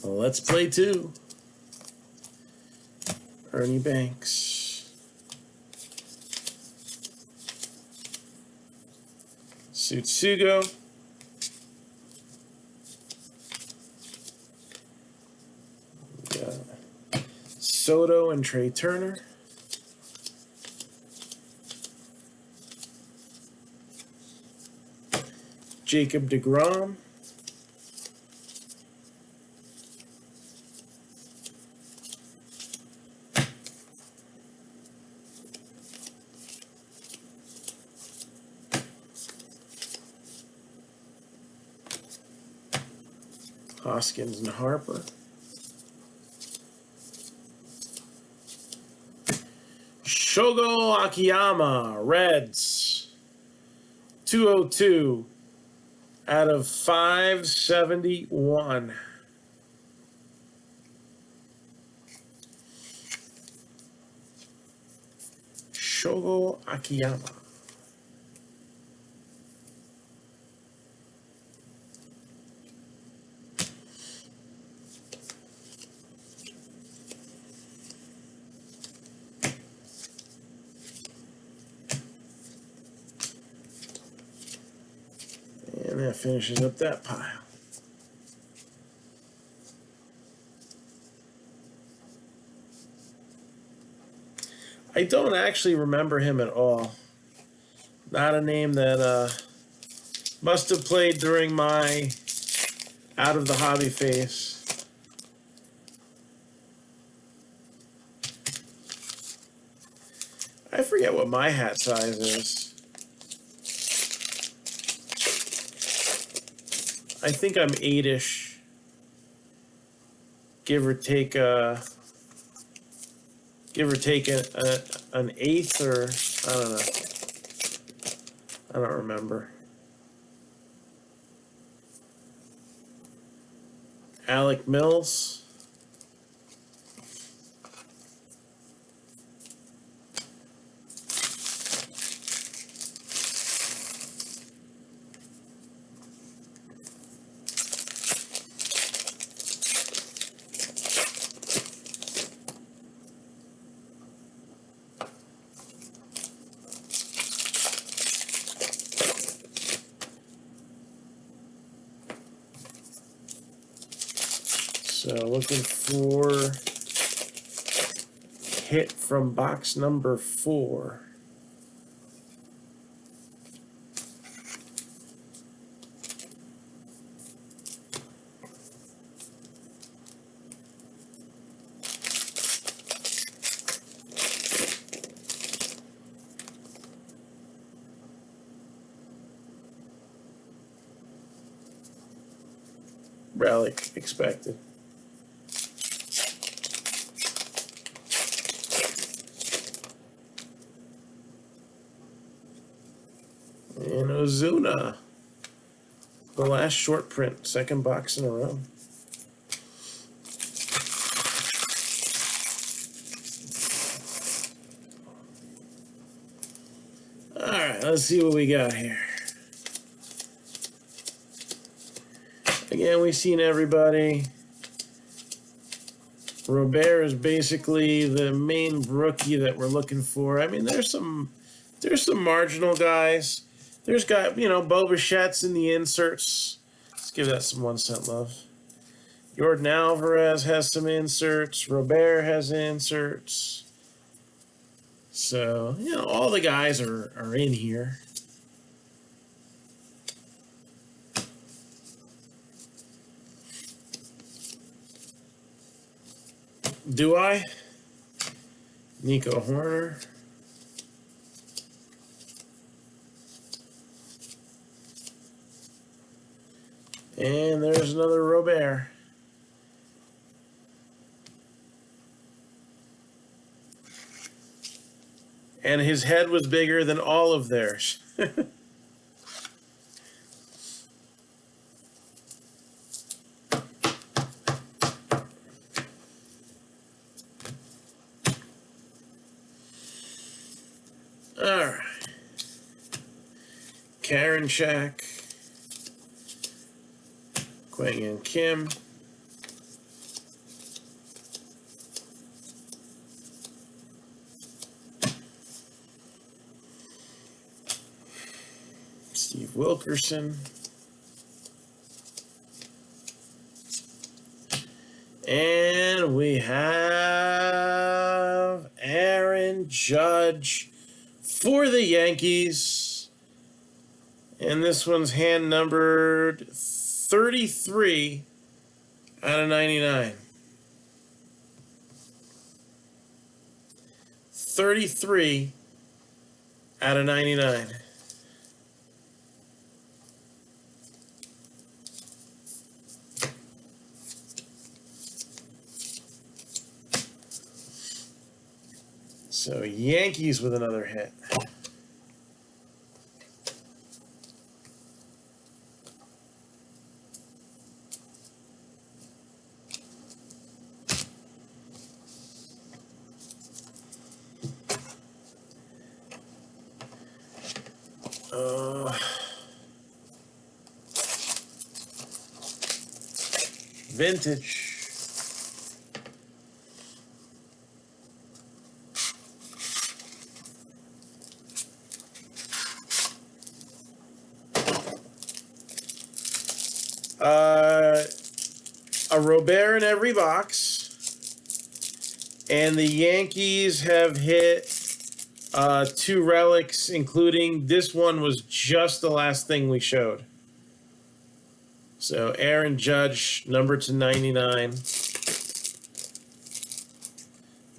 Well, let's play 2. Ernie Banks. Tsutsugo. Soto and Trey Turner. Jacob deGrom. Hoskins and Harper. Shogo Akiyama, Reds. 202 out of 571. Shogo Akiyama. And that finishes up that pile. I don't actually remember him at all. Not a name that must have played during my out of the hobby phase. I forget what my hat size is. I think I'm 8-ish. Give or take an eighth, or I don't know. I don't remember. Alec Mills. So looking for hit from box number 4. Relic expected. And Ozuna. The last short print. Second box in a row. Alright, let's see what we got here. Again, we've seen everybody. Robert is basically the main rookie that we're looking for. I mean, there's some marginal guys. There's got, Bo Bichette's in the inserts. Let's give that some 1 cent love. Jordan Alvarez has some inserts. Robert has inserts. So, all the guys are in here. Do I? Nico Horner. And there's another Robert. And his head was bigger than all of theirs. All right. Karen Shack. Kwang and Kim. Steve Wilkerson. And we have Aaron Judge for the Yankees. And this one's hand numbered 33 out of 99. 33 out of 99. So Yankees with another hit. Vintage. A Robert in every box. And the Yankees have hit 2 relics, including this one was just the last thing we showed. So Aaron Judge, number /99.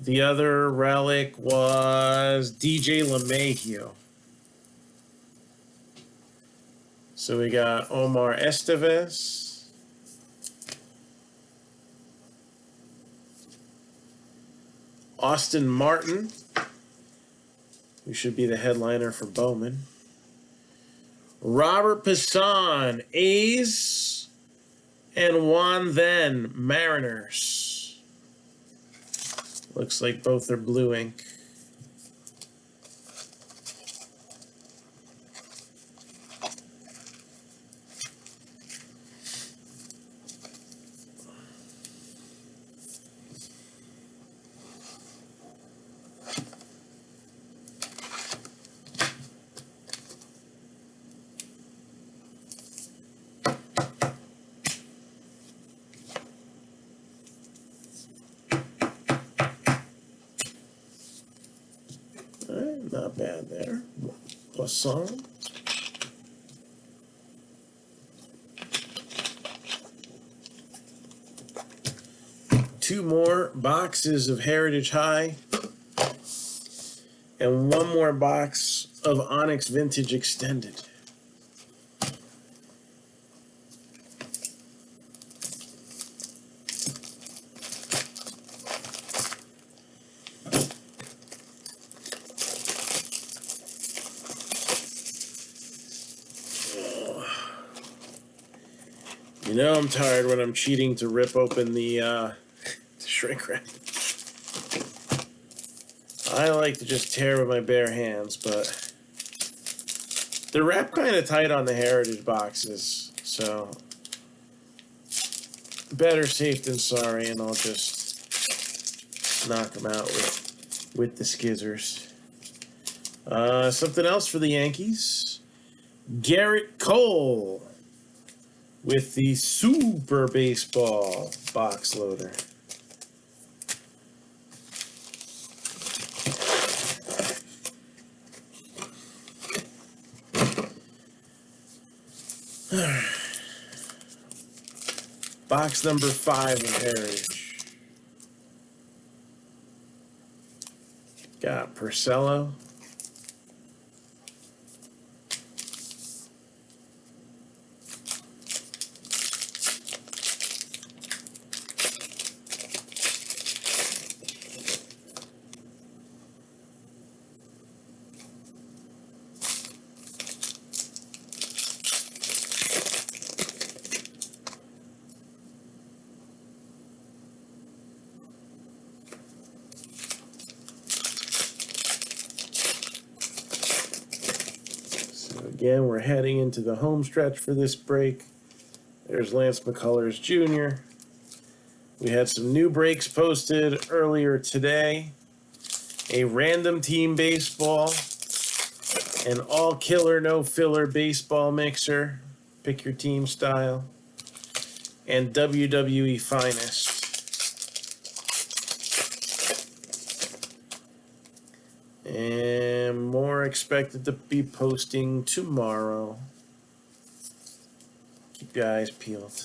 The other relic was DJ LeMahieu. So we got Omar Estevez. Austin Martin, who should be the headliner for Bowman. Robert Passan, A's. And Juan Then, Mariners. Looks like both are blue ink. Not bad there. Poisson. Two more boxes of Heritage High. And one more box of Onyx Vintage Extended. You know I'm tired when I'm cheating to rip open the shrink wrap. I like to just tear with my bare hands, but they're wrapped kind of tight on the Heritage boxes, so better safe than sorry, and I'll just knock them out with the skizzers. Something else for the Yankees. Garrett Cole with the Super Baseball box loader. Box number 5 of Heritage. Got Porcello. Again, we're heading into the home stretch for this break. There's Lance McCullers Jr. We had some new breaks posted earlier today. A random team baseball. An all killer, no filler baseball mixer. Pick your team style. And WWE Finest. And more expected to be posting tomorrow. Keep your eyes peeled.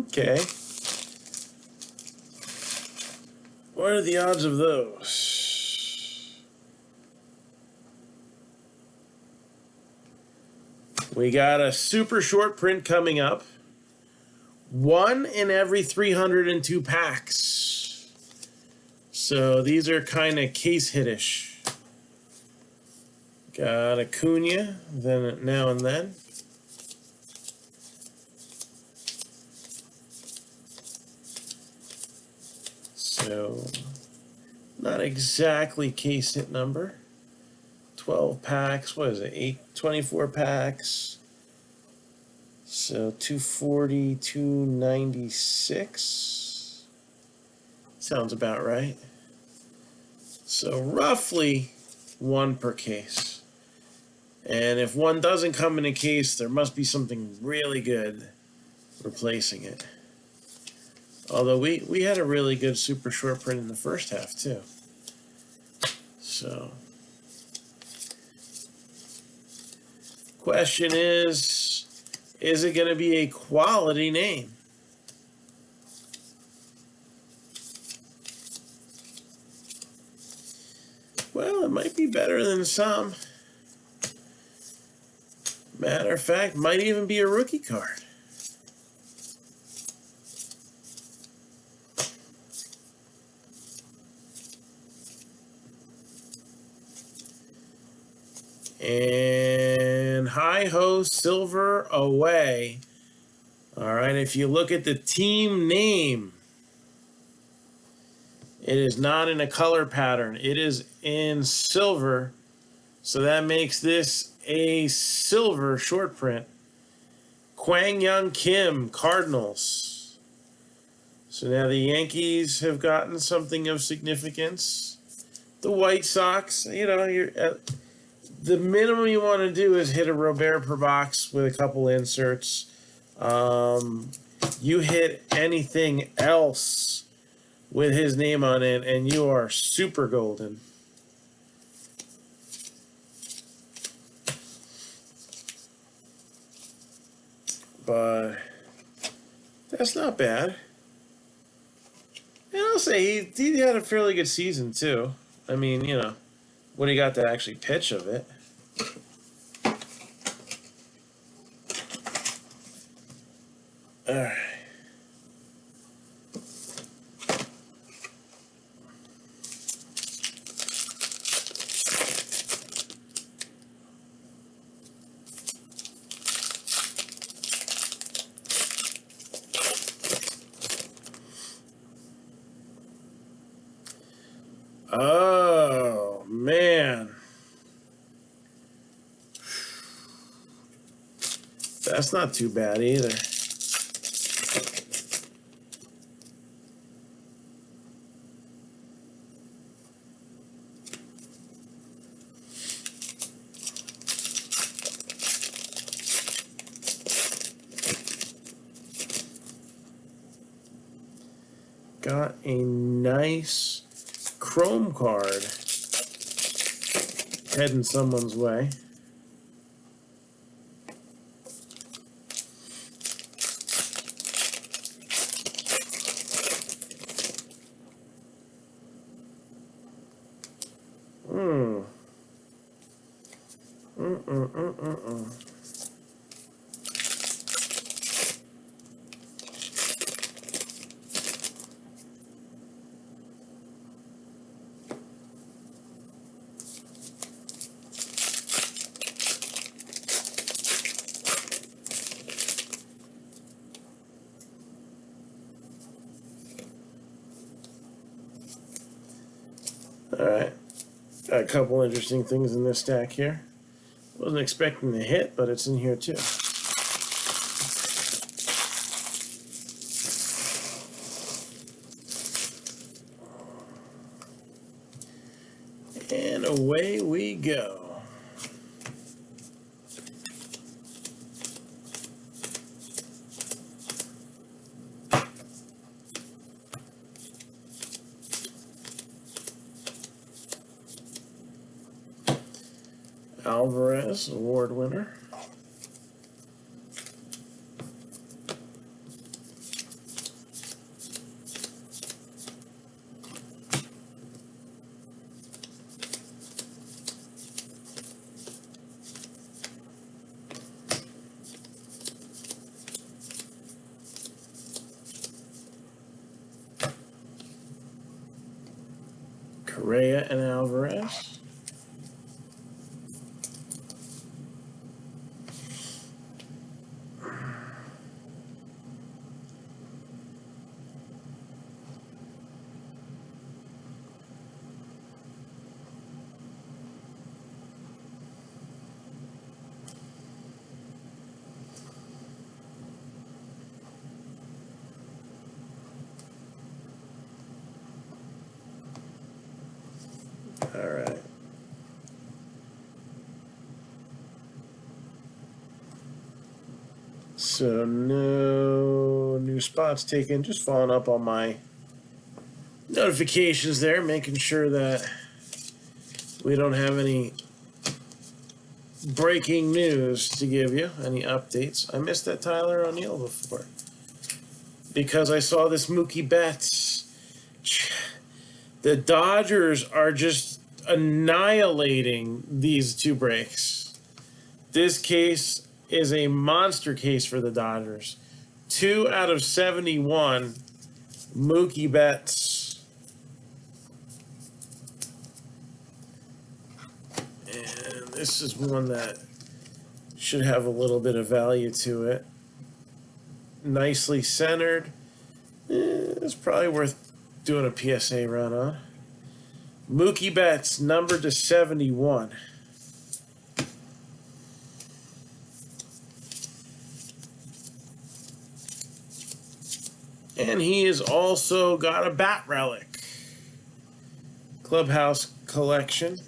Okay. What are the odds of those? We got a super short print coming up. 1 in every 302 packs. So these are kind of case hitish. Got Acuna, then now and then. So, not exactly case hit number. 12 packs, what is it? 24 packs. So 240, 296. Sounds about right. So roughly one per case. And if one doesn't come in a case, there must be something really good replacing it. Although we had a really good super short print in the first half too. So question is it going to be a quality name? Well, it might be better than some. Matter of fact, might even be a rookie card. And hi-ho, silver away. All right, if you look at the team name, it is not in a color pattern. It is in silver. So that makes this a silver short print. Kwang Young Kim, Cardinals. So now the Yankees have gotten something of significance. The White Sox, you know, the minimum you want to do is hit a Robert per box with a couple inserts. You hit anything else with his name on it, and you are super golden. But that's not bad. And I'll say he had a fairly good season, too. I mean, you know, when he got to actually pitch of it. All right. Oh, man. That's not too bad either. Got a nice chrome card heading someone's way. All right. Got a couple interesting things in this stack here. Wasn't expecting to hit, but it's in here too. And away we go. Alvarez, award winner. Correa and Alvarez. So no new spots taken. Just following up on my notifications there, making sure that we don't have any breaking news to give you, any updates. I missed that Tyler O'Neill before because I saw this Mookie Betts. The Dodgers are just annihilating these two breaks. This case is a monster case for the Dodgers. 2 out of 71, Mookie Betts. And this is one that should have a little bit of value to it. Nicely centered. It's probably worth doing a PSA run on. Mookie Betts, numbered to 71. And he has also got a bat relic. Clubhouse collection.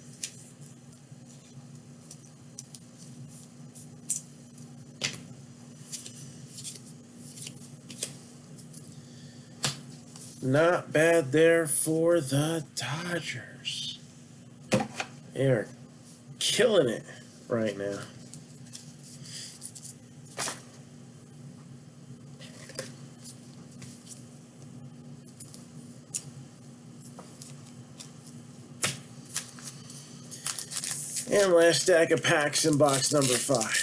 Not bad there for the Dodgers. They are killing it right now. And last stack of packs in box number 5.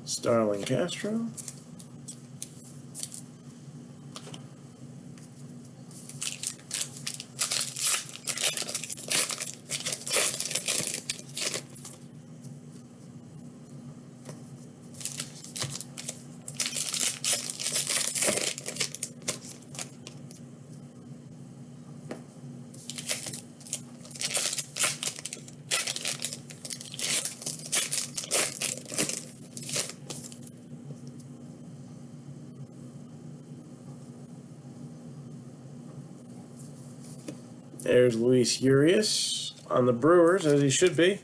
Starling Castro. There's Luis Urias on the Brewers, as he should be.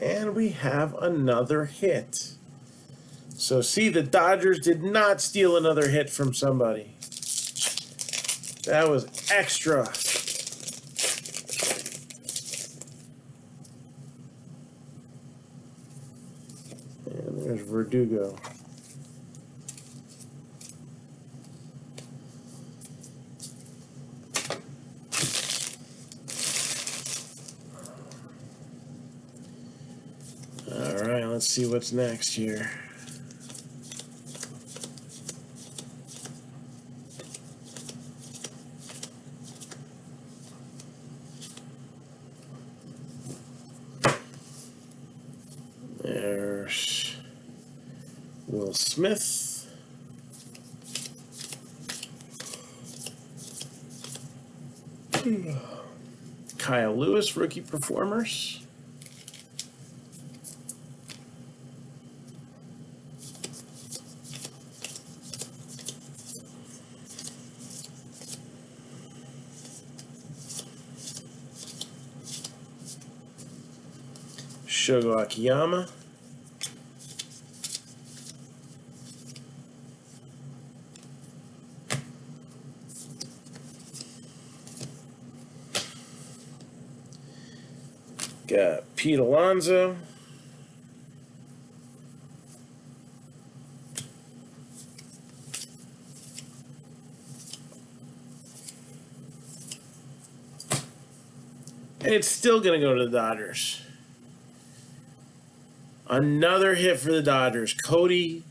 And we have another hit. So see, the Dodgers did not steal another hit from somebody. That was extra. And there's Verdugo. All right, let's see what's next here. There's Will Smith. Kyle Lewis, rookie performers. Shogo Akiyama. Got Pete Alonso. And it's still going to go to the Dodgers. Another hit for the Dodgers. Cody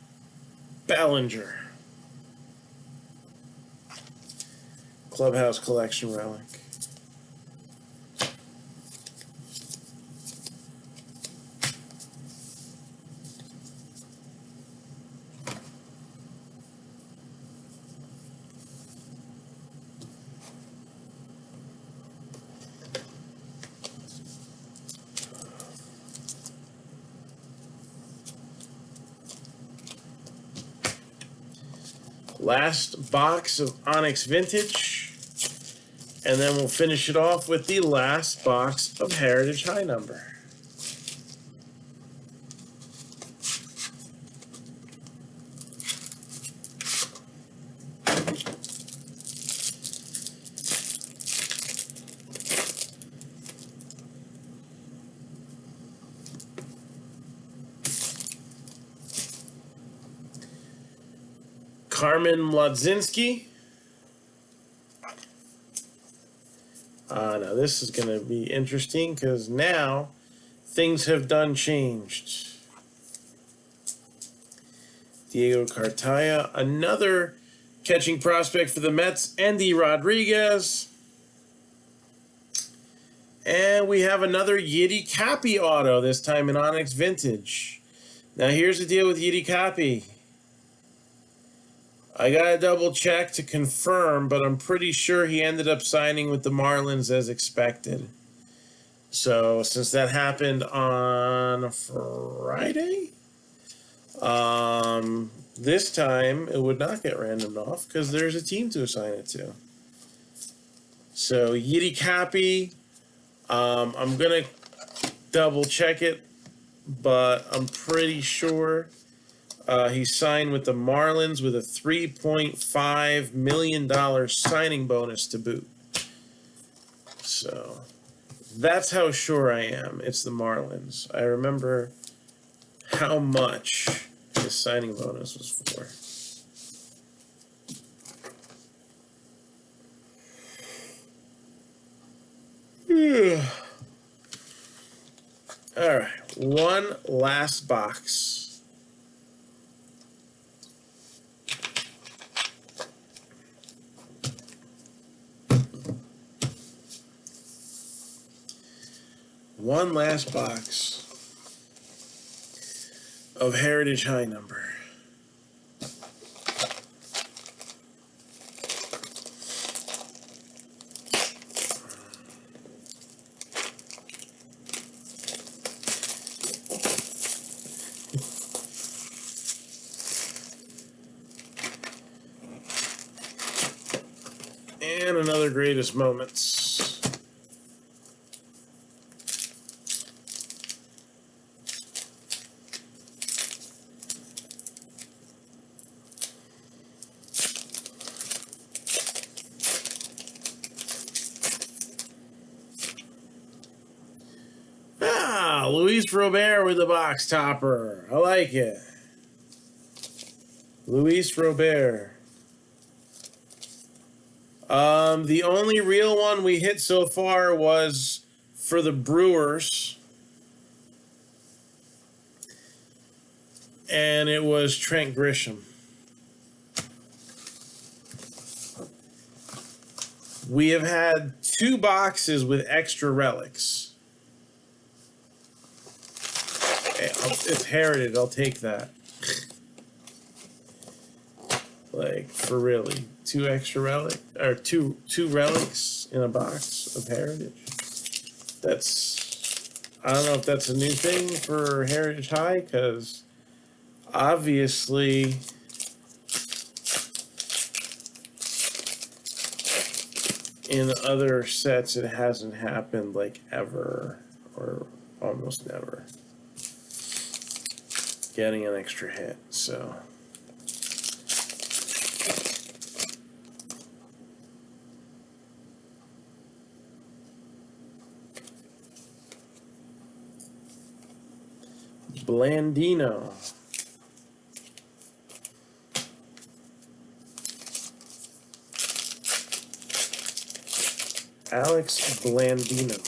Bellinger. Clubhouse Collection relic. Last box of Onyx Vintage, and then we'll finish it off with the last box of Heritage High Number. Carmen Mlodzinski. Now this is going to be interesting because now things have done changed. Diego Cartaya, another catching prospect for the Mets, Andy Rodriguez. And we have another Yiddy Cappy auto, this time in Onyx Vintage. Now here's the deal with Yiddy Cappy. I got to double check to confirm, but I'm pretty sure he ended up signing with the Marlins as expected. So since that happened on Friday, this time it would not get randomed off because there's a team to assign it to. So Yiddy Cappy, I'm going to double check it, but I'm pretty sure he signed with the Marlins with a $3.5 million signing bonus to boot. So that's how sure I am. It's the Marlins. I remember how much his signing bonus was for. All right, one last box. One last box of Heritage High Number. And another Greatest Moments. Luis Robert with the box topper. I like it. Luis Robert. The only real one we hit so far was for the Brewers. And it was Trent Grisham. We have had 2 boxes with extra relics. It's Heritage, I'll take that. Like, for really, 2 extra relics, or two relics in a box of Heritage. That's, I don't know if that's a new thing for Heritage High, because obviously in other sets it hasn't happened like ever, or almost never. Getting an extra hit, so. Blandino. Alex Blandino.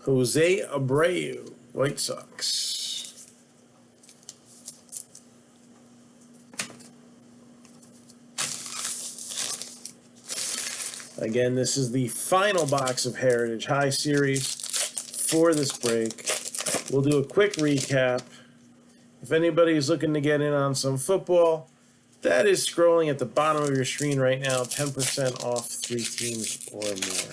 Jose Abreu, White Sox. Again, this is the final box of Heritage High Series for this break. We'll do a quick recap. If anybody's looking to get in on some football, that is scrolling at the bottom of your screen right now, 10% off 3 teams or more.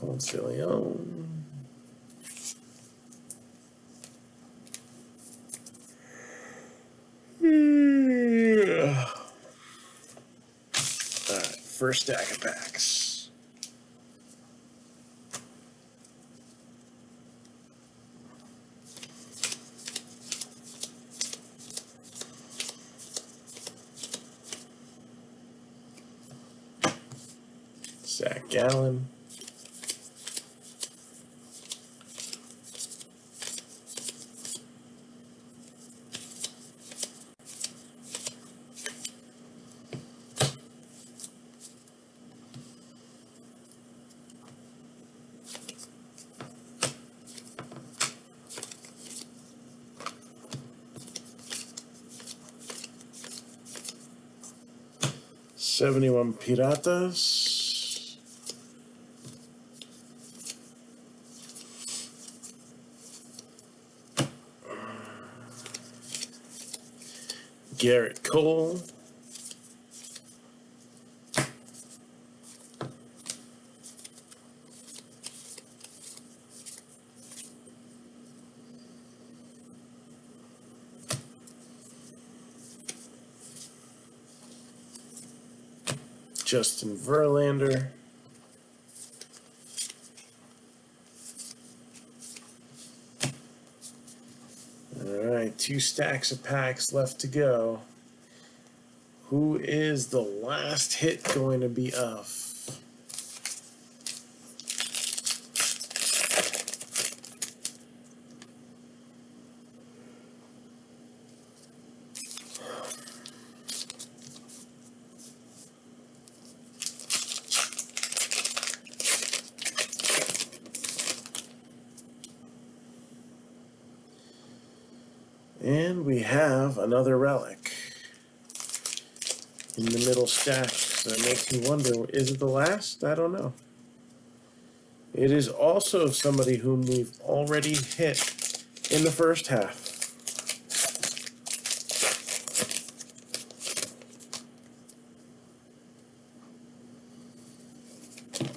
Ponce Leon. Alright, first stack of packs. Zach Gallen. '71 Piratas. Garrett Cole. Justin Verlander. Alright, 2 stacks of packs left to go. Who is the last hit going to be of? And we have another relic in the middle stack. So it makes me wonder, is it the last? I don't know. It is also somebody whom we've already hit in the first half.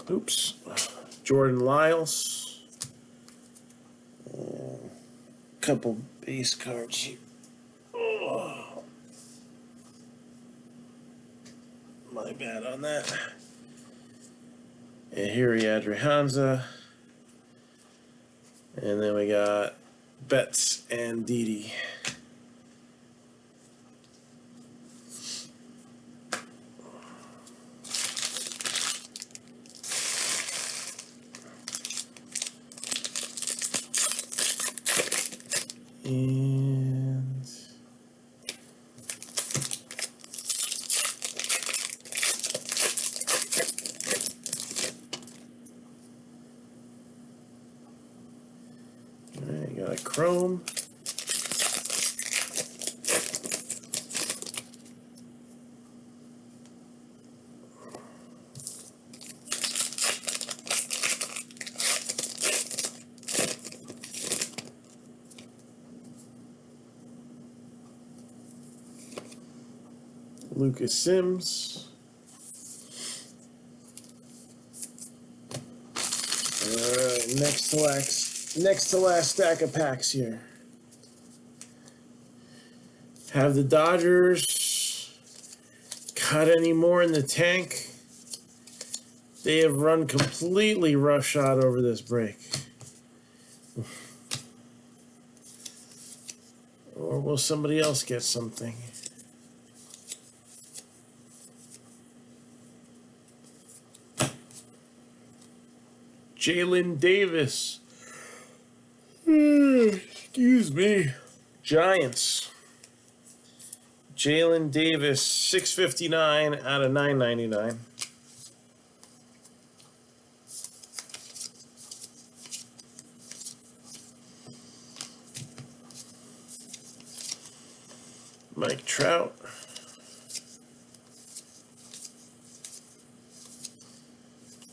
Oops. Jordan Lyles. Couple base cards here. Oh. My bad on that. And here we had Rehanza. And then we got Betts and Didi. And all right, got a chrome. Lucas Sims. Alright, next to last stack of packs here. Have the Dodgers got any more in the tank? They have run completely roughshod over this break. Or will somebody else get something? Jalen Davis. Excuse me. Giants. Jalen Davis, 659 out of 999. Mike Trout.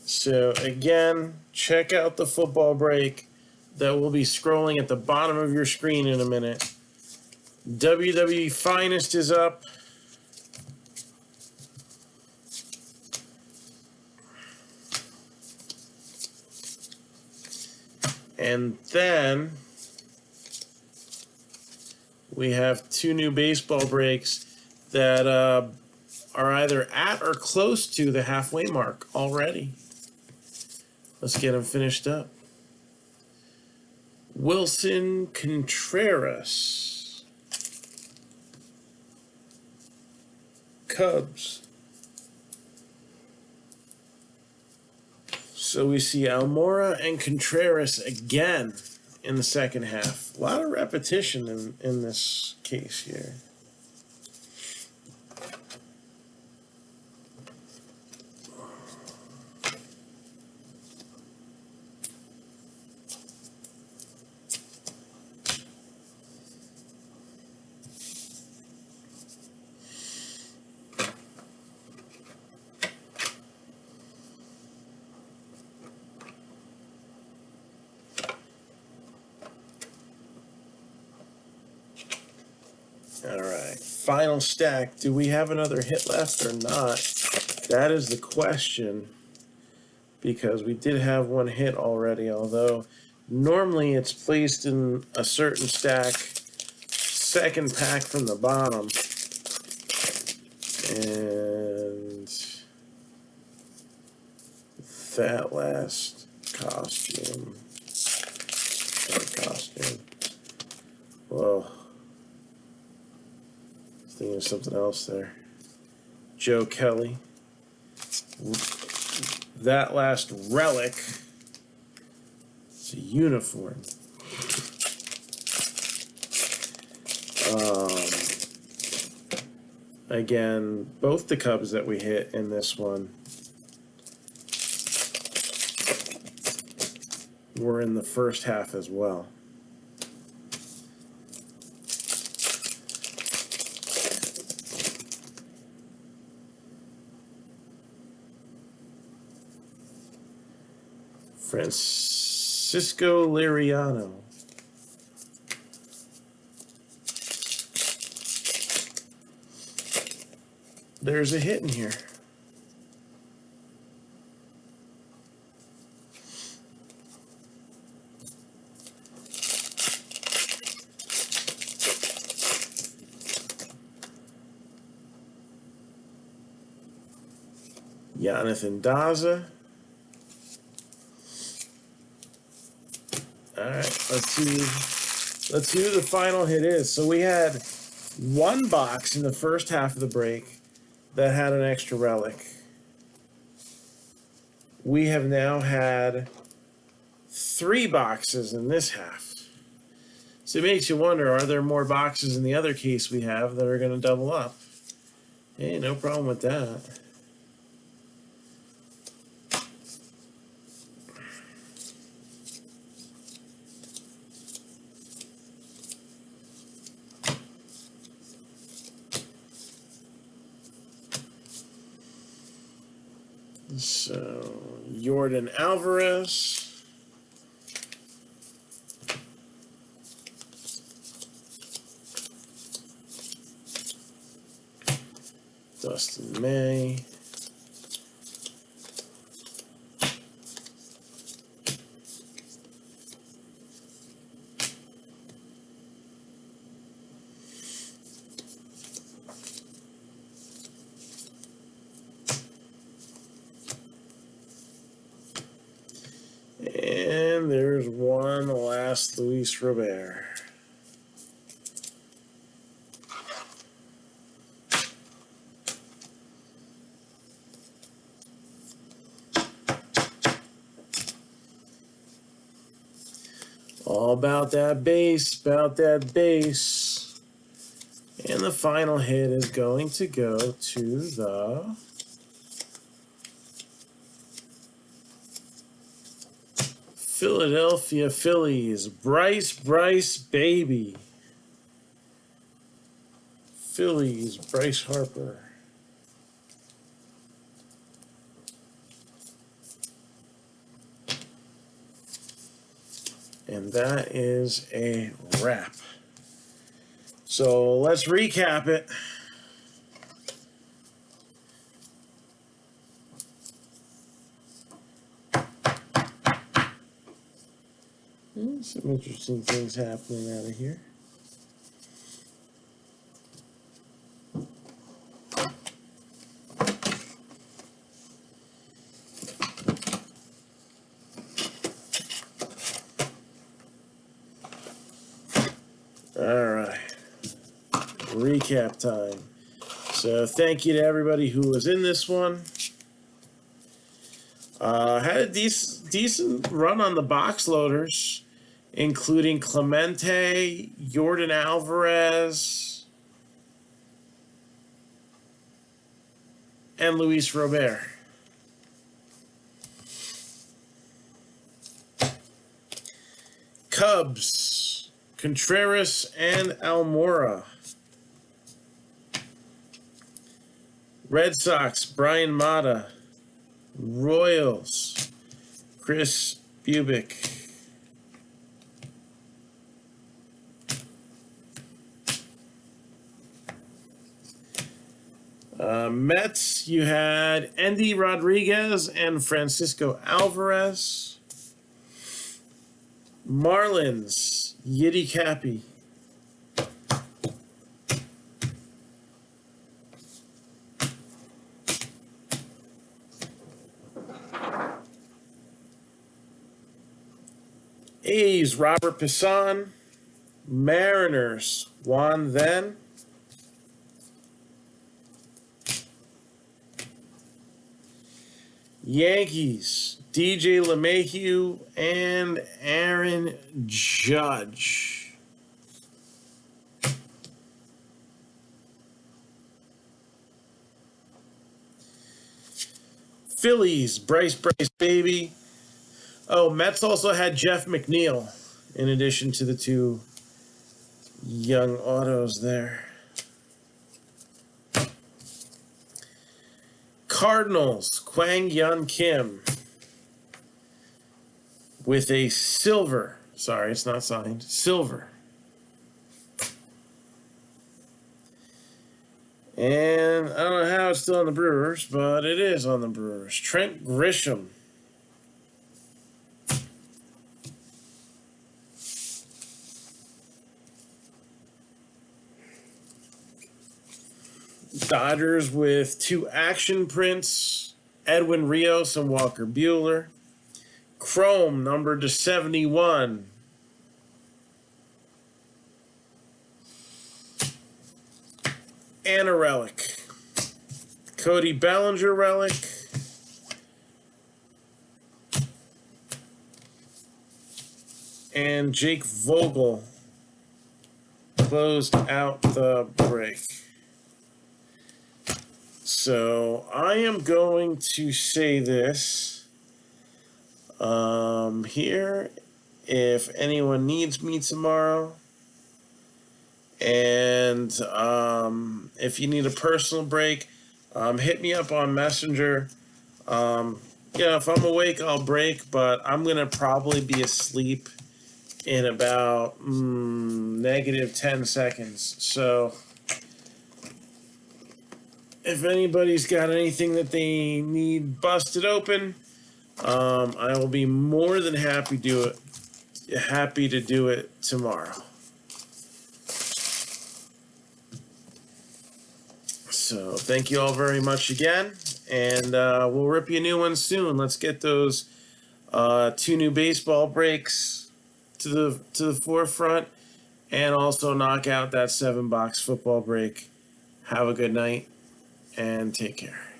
So again, check out the football break that will be scrolling at the bottom of your screen in a minute. WWE Finest is up. And then we have two new baseball breaks that are either at or close to the halfway mark already. Let's get them finished up. Wilson Contreras, Cubs. So we see Almora and Contreras again in the second half. A lot of repetition in this case here. All right, final stack. Do we have another hit left or not? That is the question, because we did have one hit already, although normally it's placed in a certain stack, second pack from the bottom. And that last costume. Whoa. Thinking of something else there. Joe Kelly. That last relic. It's a uniform. Again, both the Cubs that we hit in this one were in the first half as well. Francisco Liriano. There's a hit in here. Jonathan Daza. All right, let's see who the final hit is. So we had one box in the first half of the break that had an extra relic. We have now had 3 boxes in this half. So it makes you wonder, are there more boxes in the other case we have that are going to double up? Hey, no problem with that. So, Jordan Alvarez. Dustin May. And there's one last Luis Robert. All about that base, And the final hit is going to go to the Philadelphia Phillies. Bryce baby. Phillies, Bryce Harper. And that is a wrap. So let's recap it. Some interesting things happening out of here. All right. Recap time. So thank you to everybody who was in this one. Had a decent run on the box loaders, including Clemente, Jordan Alvarez, and Luis Robert. Cubs, Contreras and Almora. Red Sox, Brian Mata. Royals, Chris Bubick. Mets, you had Endy Rodriguez and Francisco Alvarez. Marlins, Yiddy Cappy. A's, Robert Pisson. Mariners, Juan Then. Yankees, DJ LeMahieu and Aaron Judge. Phillies, Bryce baby. Oh, Mets also had Jeff McNeil in addition to the two young autos there. Cardinals, Kwang Yun Kim with a silver. Sorry, it's not signed. Silver. And I don't know how it's still on the Brewers, but it is on the Brewers. Trent Grisham. Dodgers with two action prints, Edwin Rios and Walker Buehler. Chrome, numbered to 71. And a relic. Cody Bellinger relic. And Jake Vogel closed out the break. So I am going to say this here. If anyone needs me tomorrow, and if you need a personal break, hit me up on Messenger. If I'm awake, I'll break, but I'm gonna probably be asleep in about negative 10 seconds. So if anybody's got anything that they need busted open, I will be more than happy to do it tomorrow. So thank you all very much again, and we'll rip you a new one soon. Let's get those two new baseball breaks to the forefront, and also knock out that 7-box football break. Have a good night, and take care.